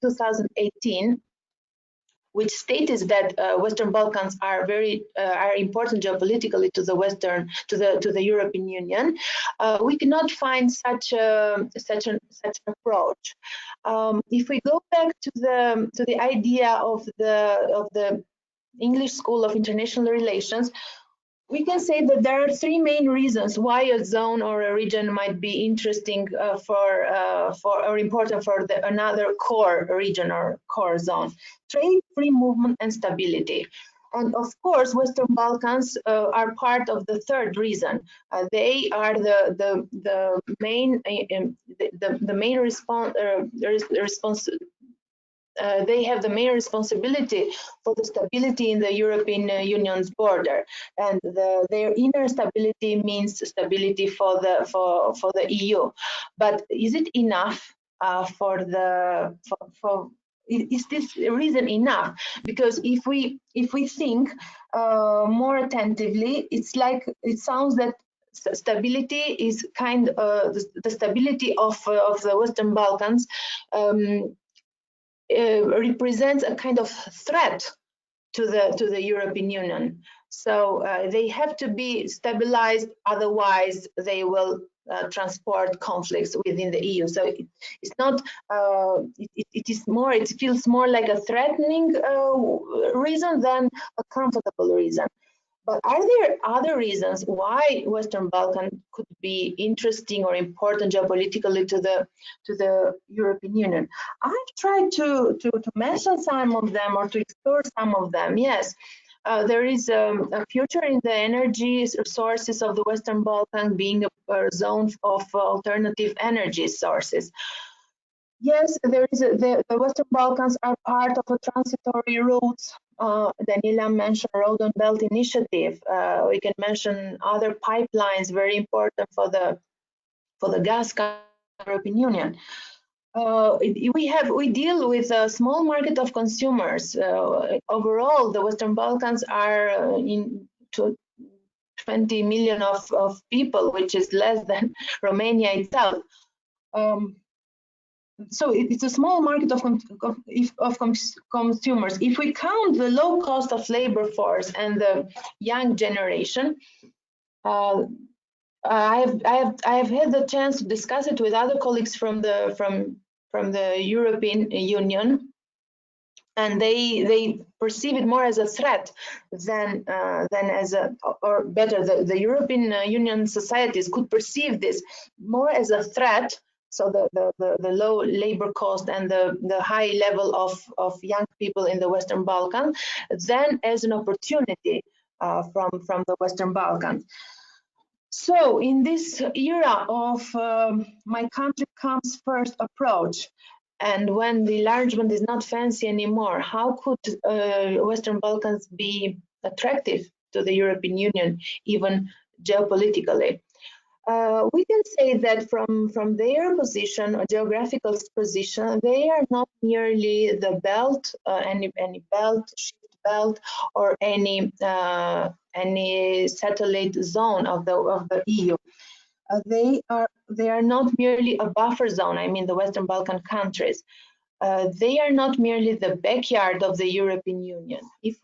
2018, which states that Western Balkans are important geopolitically to the European Union. We cannot find such an approach. If we go back to the idea of the English School of International Relations, we can say that there are three main reasons why a zone or a region might be interesting or important for another core region or core zone: trade, free movement, and stability. And of course, Western Balkans are part of the third reason. They are the main response. They have the main responsibility for the stability in the European Union's border, and their inner stability means stability for the EU. But is it enough is this reason enough? Because if we think more attentively, it sounds that stability is the stability of the Western Balkans represents a kind of threat to the European Union. So they have to be stabilized, otherwise they will transport conflicts within the EU. So it's not. It feels more like a threatening reason than a comfortable reason. But are there other reasons why Western Balkan could be interesting or important geopolitically to the European Union? I've tried to mention some of them or to explore some of them. Yes, there is a future in the energy sources of the Western Balkan being a zone of alternative energy sources. Yes, there is the Western Balkans are part of a transitory routes. Daniela mentioned Road and Belt Initiative. We can mention other pipelines very important for the gas European Union. We deal with a small market of consumers. Overall, the Western Balkans are in 20 million of people, which is less than Romania itself. So it's a small market of consumers. If we count the low cost of labor force and the young generation, I have had the chance to discuss it with other colleagues from the European Union, and they perceive it more as a threat than as or better, the European Union societies could perceive this more as a threat. So the low labor cost and the high level of young people in the Western Balkans, then as an opportunity from the Western Balkans. So in this era of my country comes first approach, And when the enlargement is not fancy anymore, how could Western Balkans be attractive to the European Union, even geopolitically? We can say that from their position or geographical position, they are not merely the belt, any belt, shift belt, or any satellite zone of the EU. They are not merely a buffer zone. I mean, the Western Balkan countries. They are not merely the backyard of the European Union. If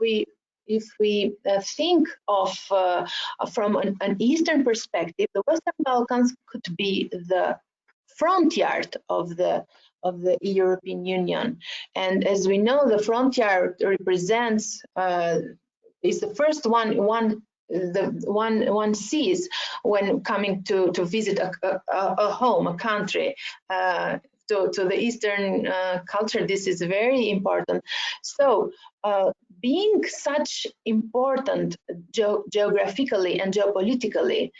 we think of from an Eastern perspective, the Western Balkans could be the front yard of the European Union. And as we know, the front yard represents is the first one sees when coming to visit a home, a country. To the Eastern culture, this is very important. So being such important geographically and geopolitically,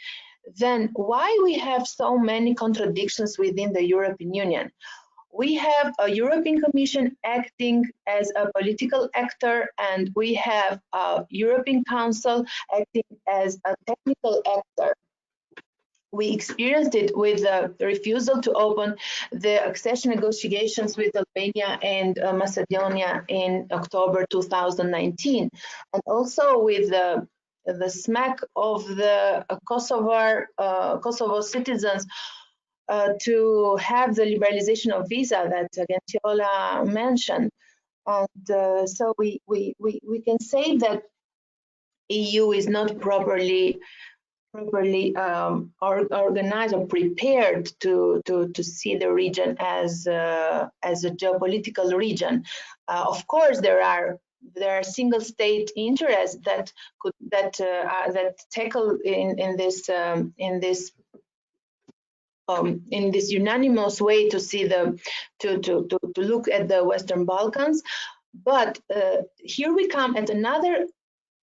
then why we have so many contradictions within the European Union? We have a European Commission acting as a political actor, and we have a European Council acting as a technical actor. We experienced it with the refusal to open the accession negotiations with Albania and Macedonia in October 2019, and also with the smack of the Kosovo citizens to have the liberalization of visa that Gentiola mentioned. And so we can say that EU is not properly organized or prepared to see the region as a geopolitical region. Of course, there are single state interests that tackle in this unanimous way to see to look at the Western Balkans. But here we come at another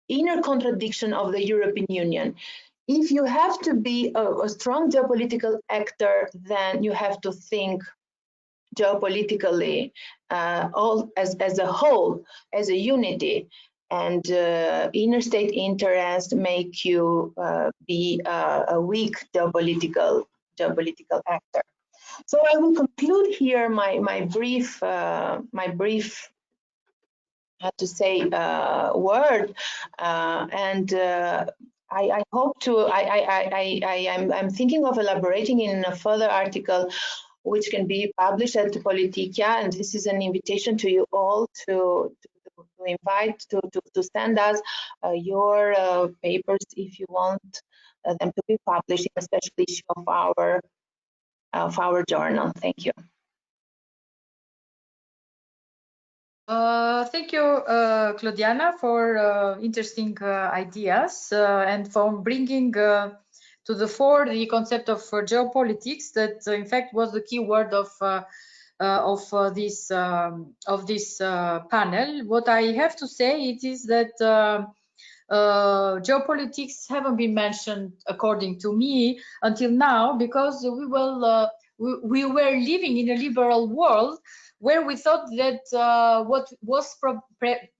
inner contradiction of the European Union. If you have to be a strong geopolitical actor, then you have to think geopolitically, all as a whole, as a unity, and interstate interest make you be a weak geopolitical actor. So I will conclude here my brief how to say word, and I hope to. I'm thinking of elaborating in a further article, which can be published at Politikia, and this is an invitation to you all to invite to send us your papers if you want them to be published in a special issue of our journal. Thank you. Thank you, Klodiana, for interesting ideas and for bringing to the fore the concept of geopolitics that, in fact, was the key word of this panel. What I have to say it is that geopolitics haven't been mentioned, according to me, until now, because we were living in a liberal world where we thought that what was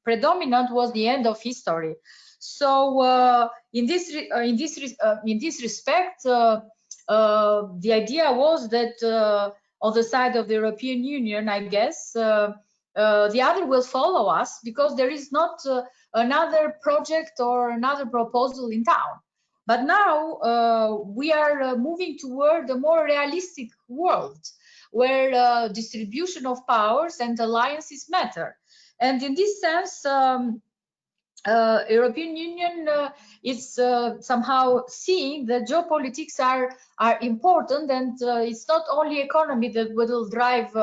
predominant was the end of history. So in this respect, the idea was that on the side of the European Union, I guess, the other will follow us because there is not another project or another proposal in town. But now we are moving toward a more realistic world where distribution of powers and alliances matter. And in this sense, European Union is somehow seeing that geopolitics are important, and it's not only economy that will drive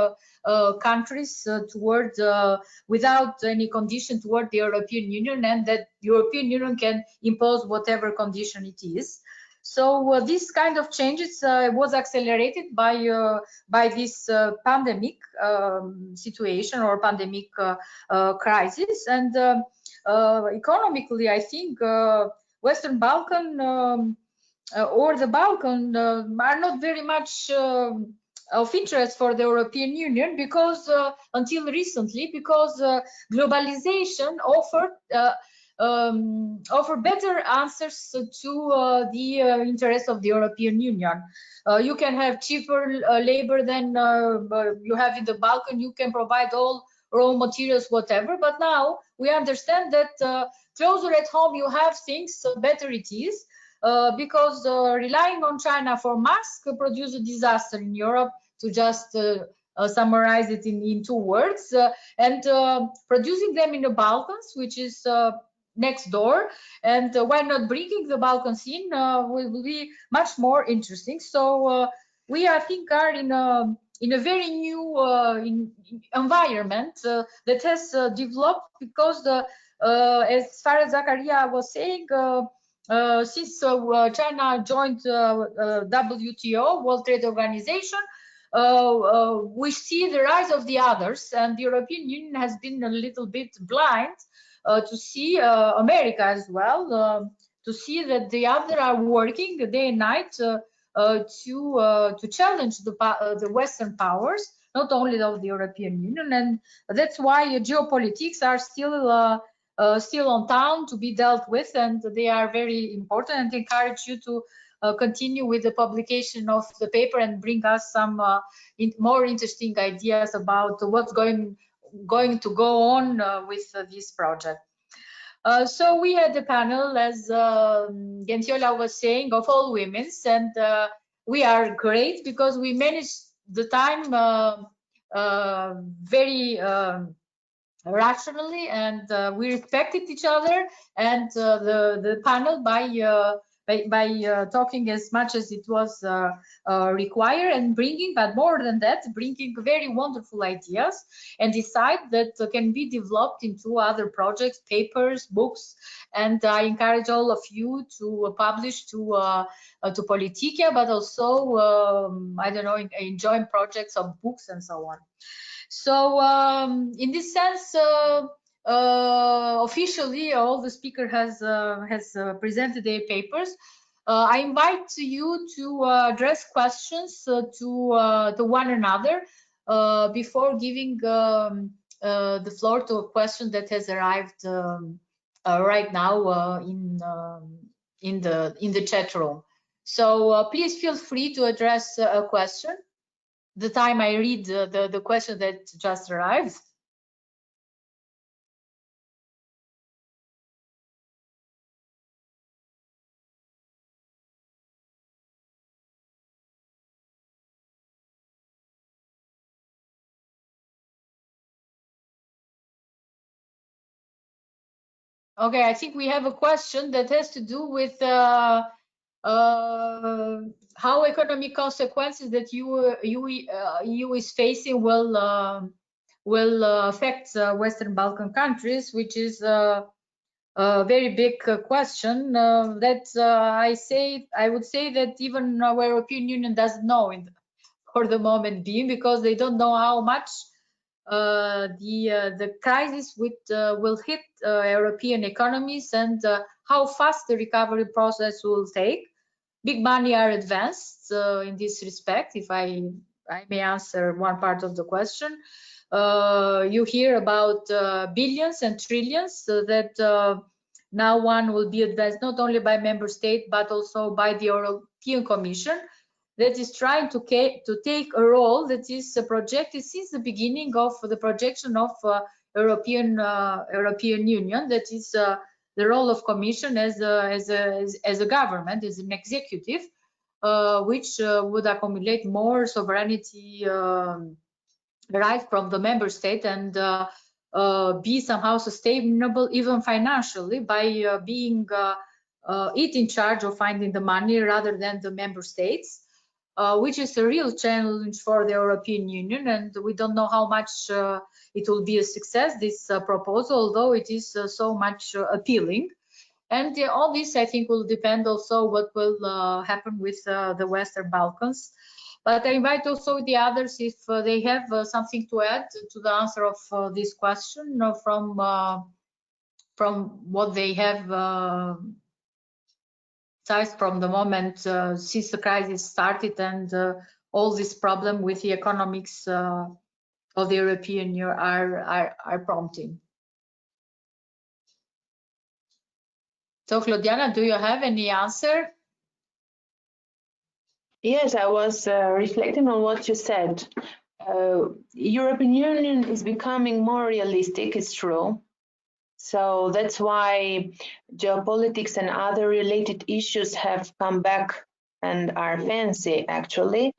countries toward without any condition toward the European Union, and that European Union can impose whatever condition it is. So this kind of changes was accelerated by this pandemic situation or pandemic crisis, and economically, I think Western Balkan or the Balkan are not very much of interest for the European Union, because until recently, because globalization offered better answers to the interests of the European Union. You can have cheaper labor than you have in the Balkan. You can provide all raw materials, whatever. But now we understand that closer at home you have things, better it is. Because relying on China for masks produce a disaster in Europe, to just summarize it in 2 words, and producing them in the Balkans, which is next door, and why not bringing the Balkans in will be much more interesting. So we, I think, are in a very new environment that has developed, because as far as Zakaria was saying, since China joined WTO, World Trade Organization, we see the rise of the others, and the European Union has been a little bit blind to see America as well, to see that the others are working day and night to challenge the Western powers, not only of the European Union, and that's why geopolitics are still on town to be dealt with, and they are very important, and encourage you to continue with the publication of the paper and bring us some more interesting ideas about what's going to go on with this project. So we had the panel, as Gentiola was saying, of all women, and we are great because we managed the time very rationally, and we respected each other, and the panel by talking as much as it was required, and bringing, but more than that, bringing very wonderful ideas and decide that can be developed into other projects, papers, books, and I encourage all of you to publish to Politikia, but also I don't know, enjoy projects of books and so on. So in this sense, officially, all the speaker has presented their papers. I invite you to address questions to one another before giving the floor to a question that has arrived right now in the chat room. So please feel free to address a question the time I read the question that just arrived. Okay, I think we have a question that has to do with how economic consequences that EU is facing will affect Western Balkan countries, which is a very big question that I would say that even our European Union doesn't know for the moment being, because they don't know how much the crisis will hit European economies, and how fast the recovery process will take. Big money are advanced in this respect. If I may answer one part of the question, you hear about billions and trillions that now one will be advanced not only by member state but also by the European Commission, that is trying to take a role that is projected since the beginning of the projection of European Union, that is the role of Commission as a government, as an executive, which would accumulate more sovereignty derived from the member state, and be somehow sustainable even financially by being it in charge of finding the money rather than the member states. Which is a real challenge for the European Union, and we don't know how much it will be a success, this proposal, although it is so much appealing. And all this, I think, will depend also what will happen with the Western Balkans. But I invite also the others, if they have something to add to the answer of this question from what they have from the moment since the crisis started, and all this problem with the economics of the European Union are prompting. So, Klodiana, do you have any answer? Yes, I was reflecting on what you said. European Union is becoming more realistic, it's true. So that's why geopolitics and other related issues have come back and are fancy, actually.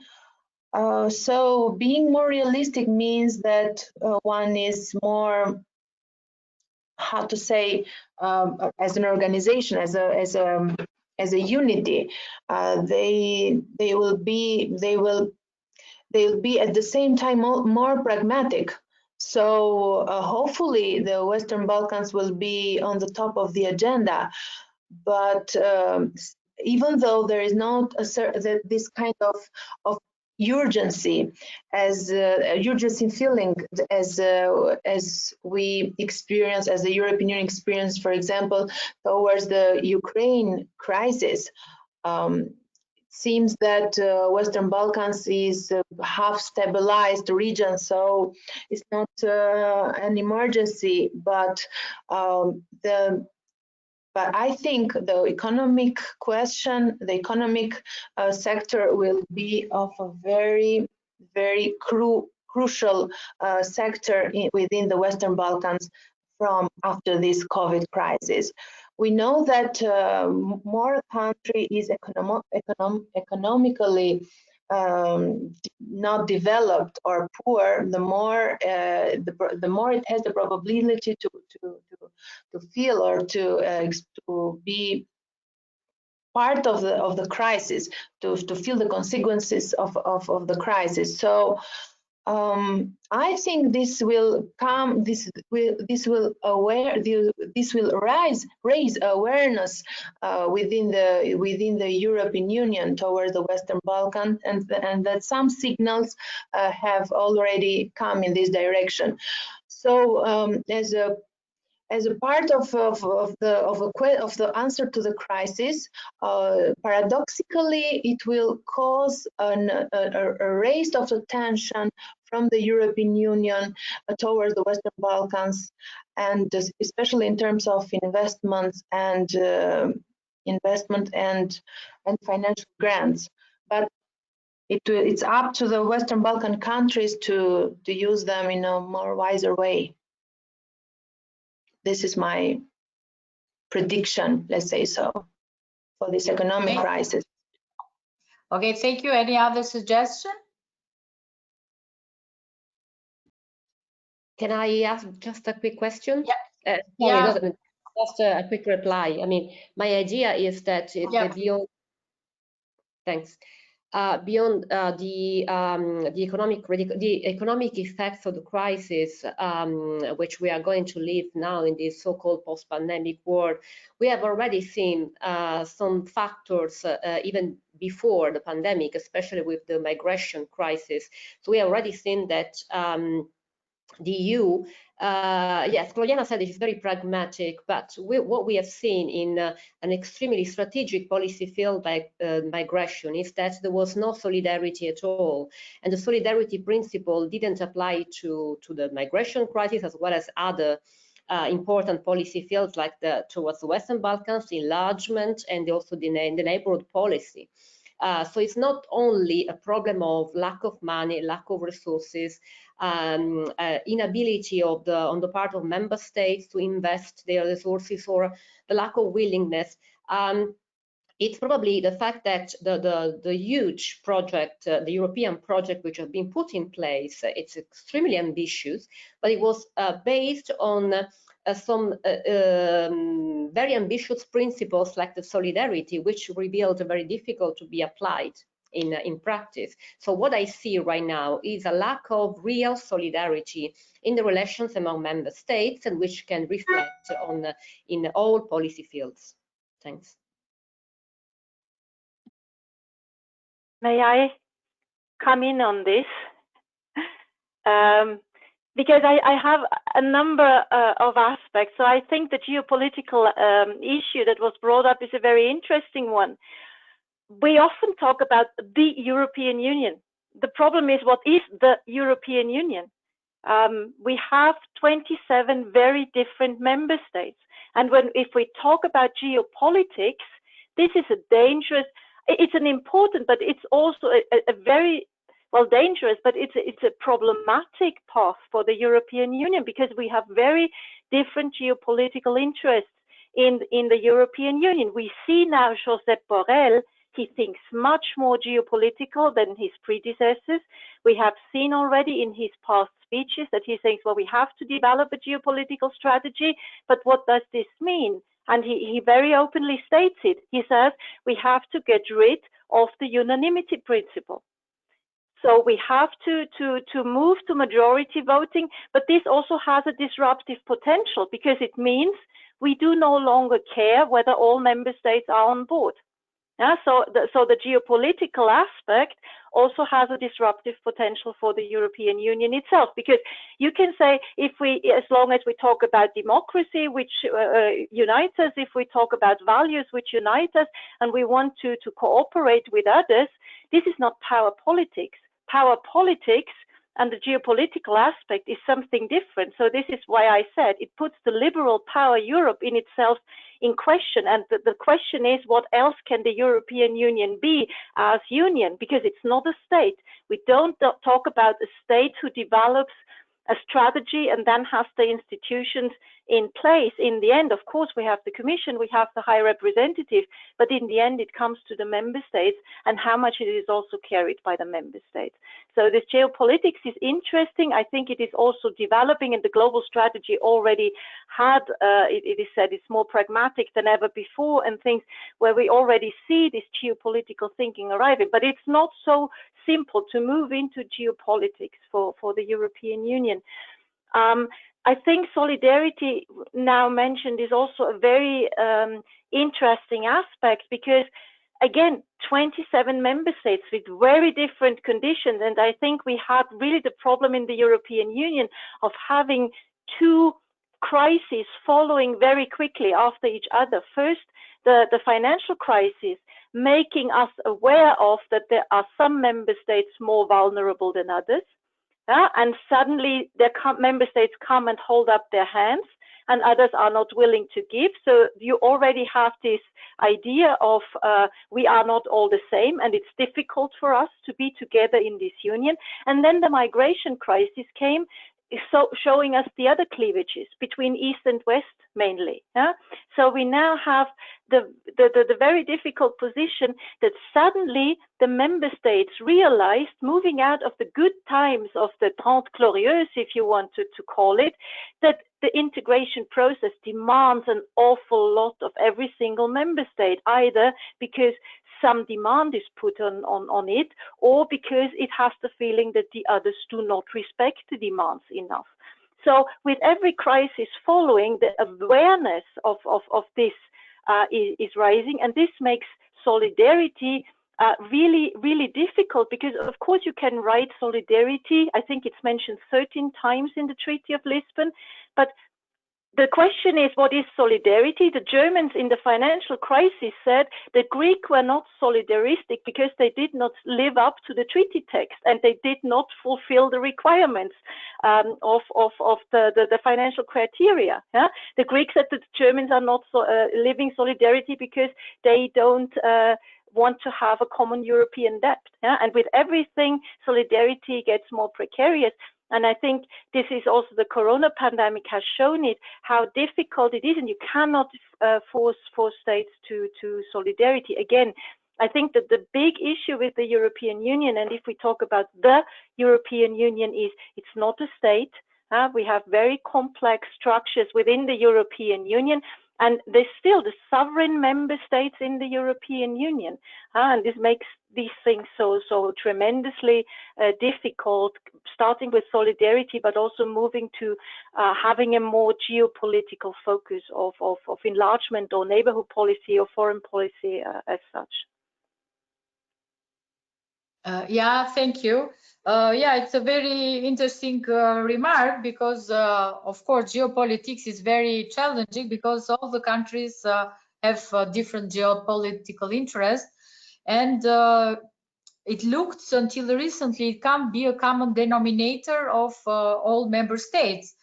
So being more realistic means that one is more, how to say, as an organization, as a unity. They will be at the same time more pragmatic. So hopefully the Western Balkans will be on the top of the agenda. But even though there is not this kind of urgency, as urgency feeling as we experience, as the European Union experience, for example, towards the Ukraine crisis. Seems that Western Balkans is a half stabilized region, so it's not an emergency, but but I think the economic question, the economic sector will be of a very, very crucial sector within the Western Balkans from after this COVID crisis. We know that more a country is economically not developed or poor, the more it has the probability to feel or to be part of the crisis, to feel the consequences of the crisis. So I think this will come. This will raise awareness within the European Union towards the Western Balkans, and that some signals have already come in this direction. So as a part of the answer to the crisis, paradoxically, it will cause a raise of the tension from the European Union towards the Western Balkans, and especially in terms of investments and financial grants. But it's up to the Western Balkan countries to use them in a more wiser way. This is my prediction, let's say so, for this economic crisis. Okay, thank you. Any other suggestion? Can I ask just a quick question? Yeah. Sorry, just a quick reply. I mean, my idea is that beyond, thanks. Beyond the economic effects of the crisis, which we are going to live now in this so-called post-pandemic world, we have already seen some factors even before the pandemic, especially with the migration crisis. So we have already seen that the EU, yes, Klodiana said it is very pragmatic, but what we have seen in an extremely strategic policy field like migration is that there was no solidarity at all. And the solidarity principle didn't apply to the migration crisis as well as other important policy fields like towards the Western Balkans, enlargement, and also the neighborhood policy. So it's not only a problem of lack of money, lack of resources, inability on the part of member states to invest their resources, or the lack of willingness. It's probably the fact that the huge project, the European project which has been put in place, it's extremely ambitious, but it was based on some very ambitious principles like the solidarity, which revealed very difficult to be applied in practice. So what I see right now is a lack of real solidarity in the relations among member states, and which can reflect on in all policy fields. Thanks. May I come in on this? Because I have a number of aspects. So I think the geopolitical issue that was brought up is a very interesting one. We often talk about the European Union, the problem is, what is the European Union? We have 27 very different member states. And if we talk about geopolitics, this is a dangerous, it's an important, but it's also a very, well, dangerous, but it's a problematic path for the European Union, because we have very different geopolitical interests in the European Union. We see now Josep Borrell, he thinks much more geopolitical than his predecessors. We have seen already in his past speeches that he thinks, well, we have to develop a geopolitical strategy, but what does this mean? And he very openly states it. He says, we have to get rid of the unanimity principle. So we have to move to majority voting, but this also has a disruptive potential, because it means we do no longer care whether all member states are on board. Yeah, so the geopolitical aspect also has a disruptive potential for the European Union itself, because you can say, as long as we talk about democracy, which unites us, if we talk about values which unite us, and we want to cooperate with others, this is not power politics. Power politics and the geopolitical aspect is something different. So this is why I said it puts the liberal power Europe in itself in question. And the question is, what else can the European Union be as union? Because it's not a state. We don't talk about a state who develops a strategy and then has the institutions in place. In the end, of course, we have the Commission, we have the High Representative, but in the end, it comes to the member states and how much it is also carried by the member states. So this geopolitics is interesting. I think it is also developing, and the global strategy already had, it is said it's more pragmatic than ever before, and things where we already see this geopolitical thinking arriving. But it's not so simple to move into geopolitics for the European Union. I think solidarity, now mentioned, is also a very interesting aspect, because again, 27 member states with very different conditions, and I think we had really the problem in the European Union of having two crises following very quickly after each other. First, the financial crisis, making us aware of that there are some member states more vulnerable than others. And suddenly member states come and hold up their hands, and others are not willing to give. So you already have this idea of we are not all the same, and it's difficult for us to be together in this union. And then the migration crisis came, so showing us the other cleavages between East and West mainly. So we now have the very difficult position that suddenly the member states realized, moving out of the good times of the Trente Glorieuses, if you want to call it, that the integration process demands an awful lot of every single member state, either because some demand is put on it, or because it has the feeling that the others do not respect the demands enough. So with every crisis following, the awareness of this is rising, and this makes solidarity really, really difficult, because of course you can write solidarity. I think it's mentioned 13 times in the Treaty of Lisbon, but the question is, what is solidarity? The Germans in the financial crisis said the Greeks were not solidaristic because they did not live up to the treaty text, and they did not fulfill the requirements of the financial criteria. Yeah? The Greeks said that the Germans are not living solidarity because they don't want to have a common European debt. Yeah? And with everything, solidarity gets more precarious. And I think this is also, the corona pandemic has shown it, how difficult it is, and you cannot force states to solidarity. Again, I think that the big issue with the European Union, and if we talk about the European Union, is it's not a state. We have very complex structures within the European Union, and there's still the sovereign member states in the European Union. And this makes these things so tremendously difficult, starting with solidarity, but also moving to having a more geopolitical focus of enlargement or neighborhood policy or foreign policy as such. Yeah, thank you. Yeah, it's a very interesting remark, because of course geopolitics is very challenging, because all the countries have different geopolitical interests, and it looked until recently it can't be a common denominator of all member states.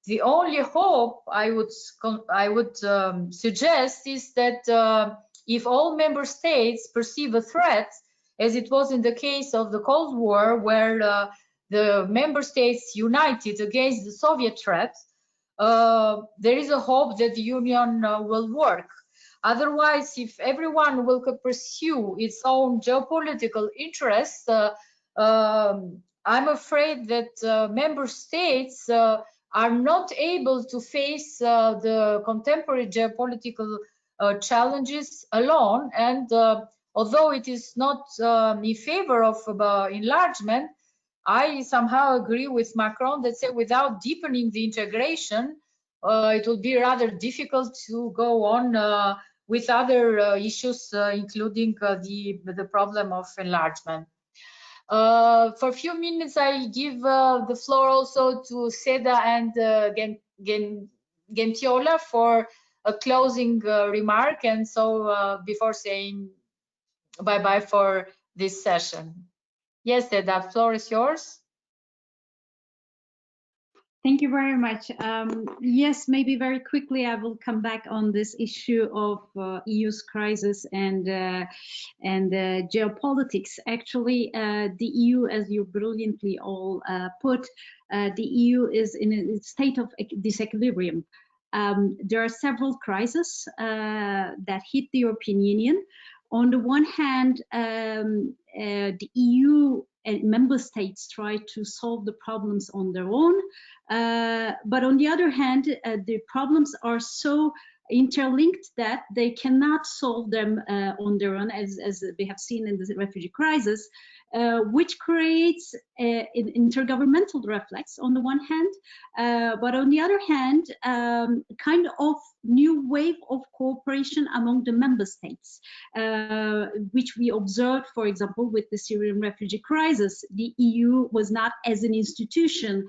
The only hope I would suggest is that if all member states perceive a threat, as it was in the case of the Cold War, where the member states united against the Soviet threat, there is a hope that the Union will work. Otherwise, if everyone will pursue its own geopolitical interests, I'm afraid that member states are not able to face the contemporary geopolitical challenges alone. And although it is not in favor of enlargement, I somehow agree with Macron that say without deepening the integration, it will be rather difficult to go on with other issues, including the problem of enlargement. For a few minutes, I give the floor also to Seda and Gentiola for a closing remark, and so before saying bye-bye for this session. Yes, Seda, the floor is yours. Thank you very much. Yes, maybe very quickly I will come back on this issue of EU's crisis and geopolitics. Actually, the EU, as you brilliantly all put, the EU is in a state of disequilibrium. There are several crises that hit the European Union. On the one hand, the EU and member states try to solve the problems on their own. But on the other hand, the problems are so interlinked that they cannot solve them on their own, as we have seen in the refugee crisis, which creates an intergovernmental reflex on the one hand, but on the other hand, kind of new wave of cooperation among the member states, which we observed, for example, with the Syrian refugee crisis. The EU was not, as an institution,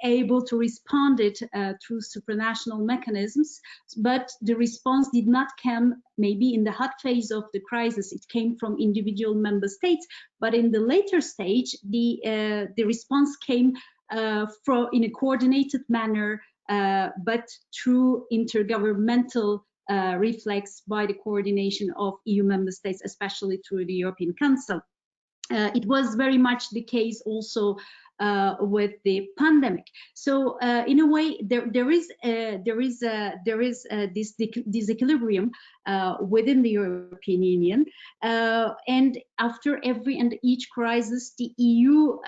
able to respond it through supranational mechanisms, but the response did not come maybe in the hot phase of the crisis. It came from individual member states, but in the later stage, the response came in a coordinated manner, but through intergovernmental reflex by the coordination of EU member states, especially through the European Council. It was very much the case also with the pandemic. So in a way, there is this disequilibrium within the European Union, and after every and each crisis, the EU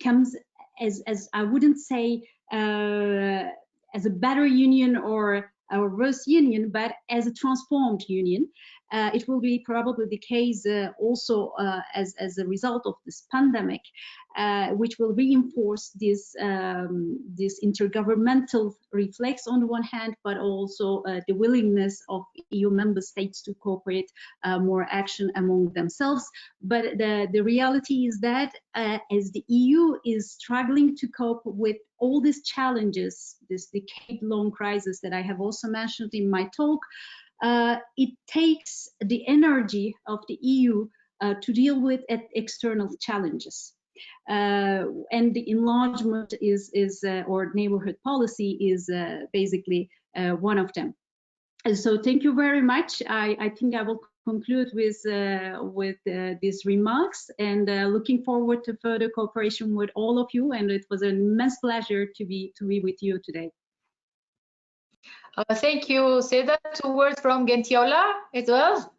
comes as I wouldn't say as a better union or a worse union, but as a transformed union. It will be probably the case also as a result of this pandemic, which will reinforce this intergovernmental reflex on the one hand, but also the willingness of EU member states to cooperate more action among themselves. But the reality is that as the EU is struggling to cope with all these challenges, this decade-long crisis that I have also mentioned in my talk, it takes the energy of the EU to deal with external challenges. And the enlargement or neighborhood policy is basically one of them. And so thank you very much. I think I will conclude with these remarks, and looking forward to further cooperation with all of you. And it was an immense pleasure to be with you today. Thank you, Seda. 2 words from Gentiola as well.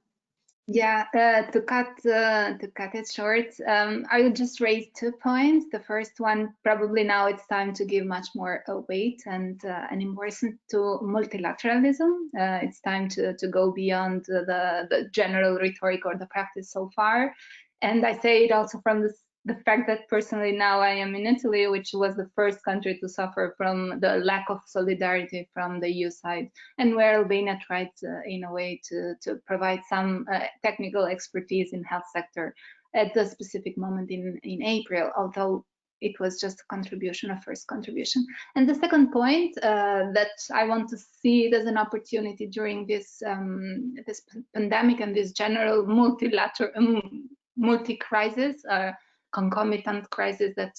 Yeah, to cut it short, I would just raise 2 points. The first one, probably now it's time to give much more weight and importance to multilateralism. It's time to go beyond the general rhetoric or the practice so far. And I say it also from the fact that personally now I am in Italy, which was the first country to suffer from the lack of solidarity from the EU side, and where Albania tried in a way to provide some technical expertise in health sector at the specific moment in April, although it was just a contribution, a first contribution. And the second point that I want to see it as an opportunity during this this pandemic and this general multilateral multi-crises, concomitant crises that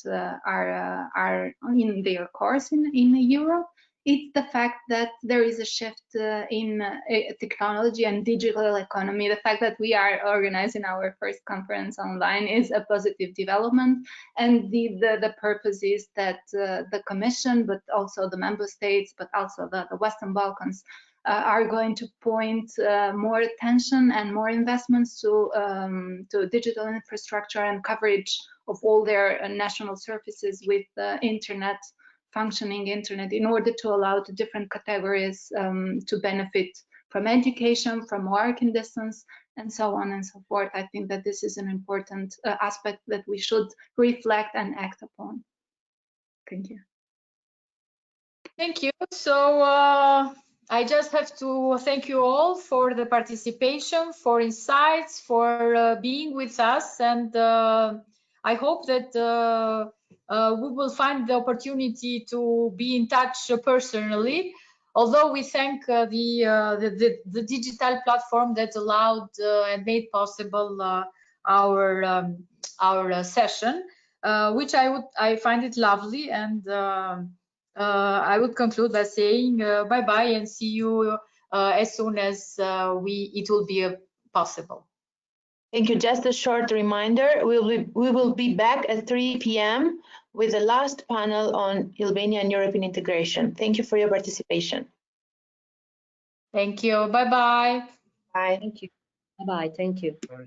are in their course in Europe. It's the fact that there is a shift in technology and digital economy. The fact that we are organizing our first conference online is a positive development, and the purpose is that the Commission, but also the member states, but also the Western Balkans, are going to point more attention and more investments to digital infrastructure and coverage of all their national services with internet, functioning internet, in order to allow the different categories to benefit from education, from work in distance, and so on and so forth. I think that this is an important aspect that we should reflect and act upon. Thank you. Thank you. So I just have to thank you all for the participation, for insights, for being with us, and I hope that we will find the opportunity to be in touch personally. Although we thank the digital platform that allowed and made possible our session, which I find it lovely, and I would conclude by saying bye-bye and see you as soon as it will be possible. Thank you. Just a short reminder, we will be back at 3 p.m. with the last panel on Albania and European integration. Thank you for your participation. Thank you. Bye-bye. Bye. Thank you. Bye-bye. Thank you. Bye.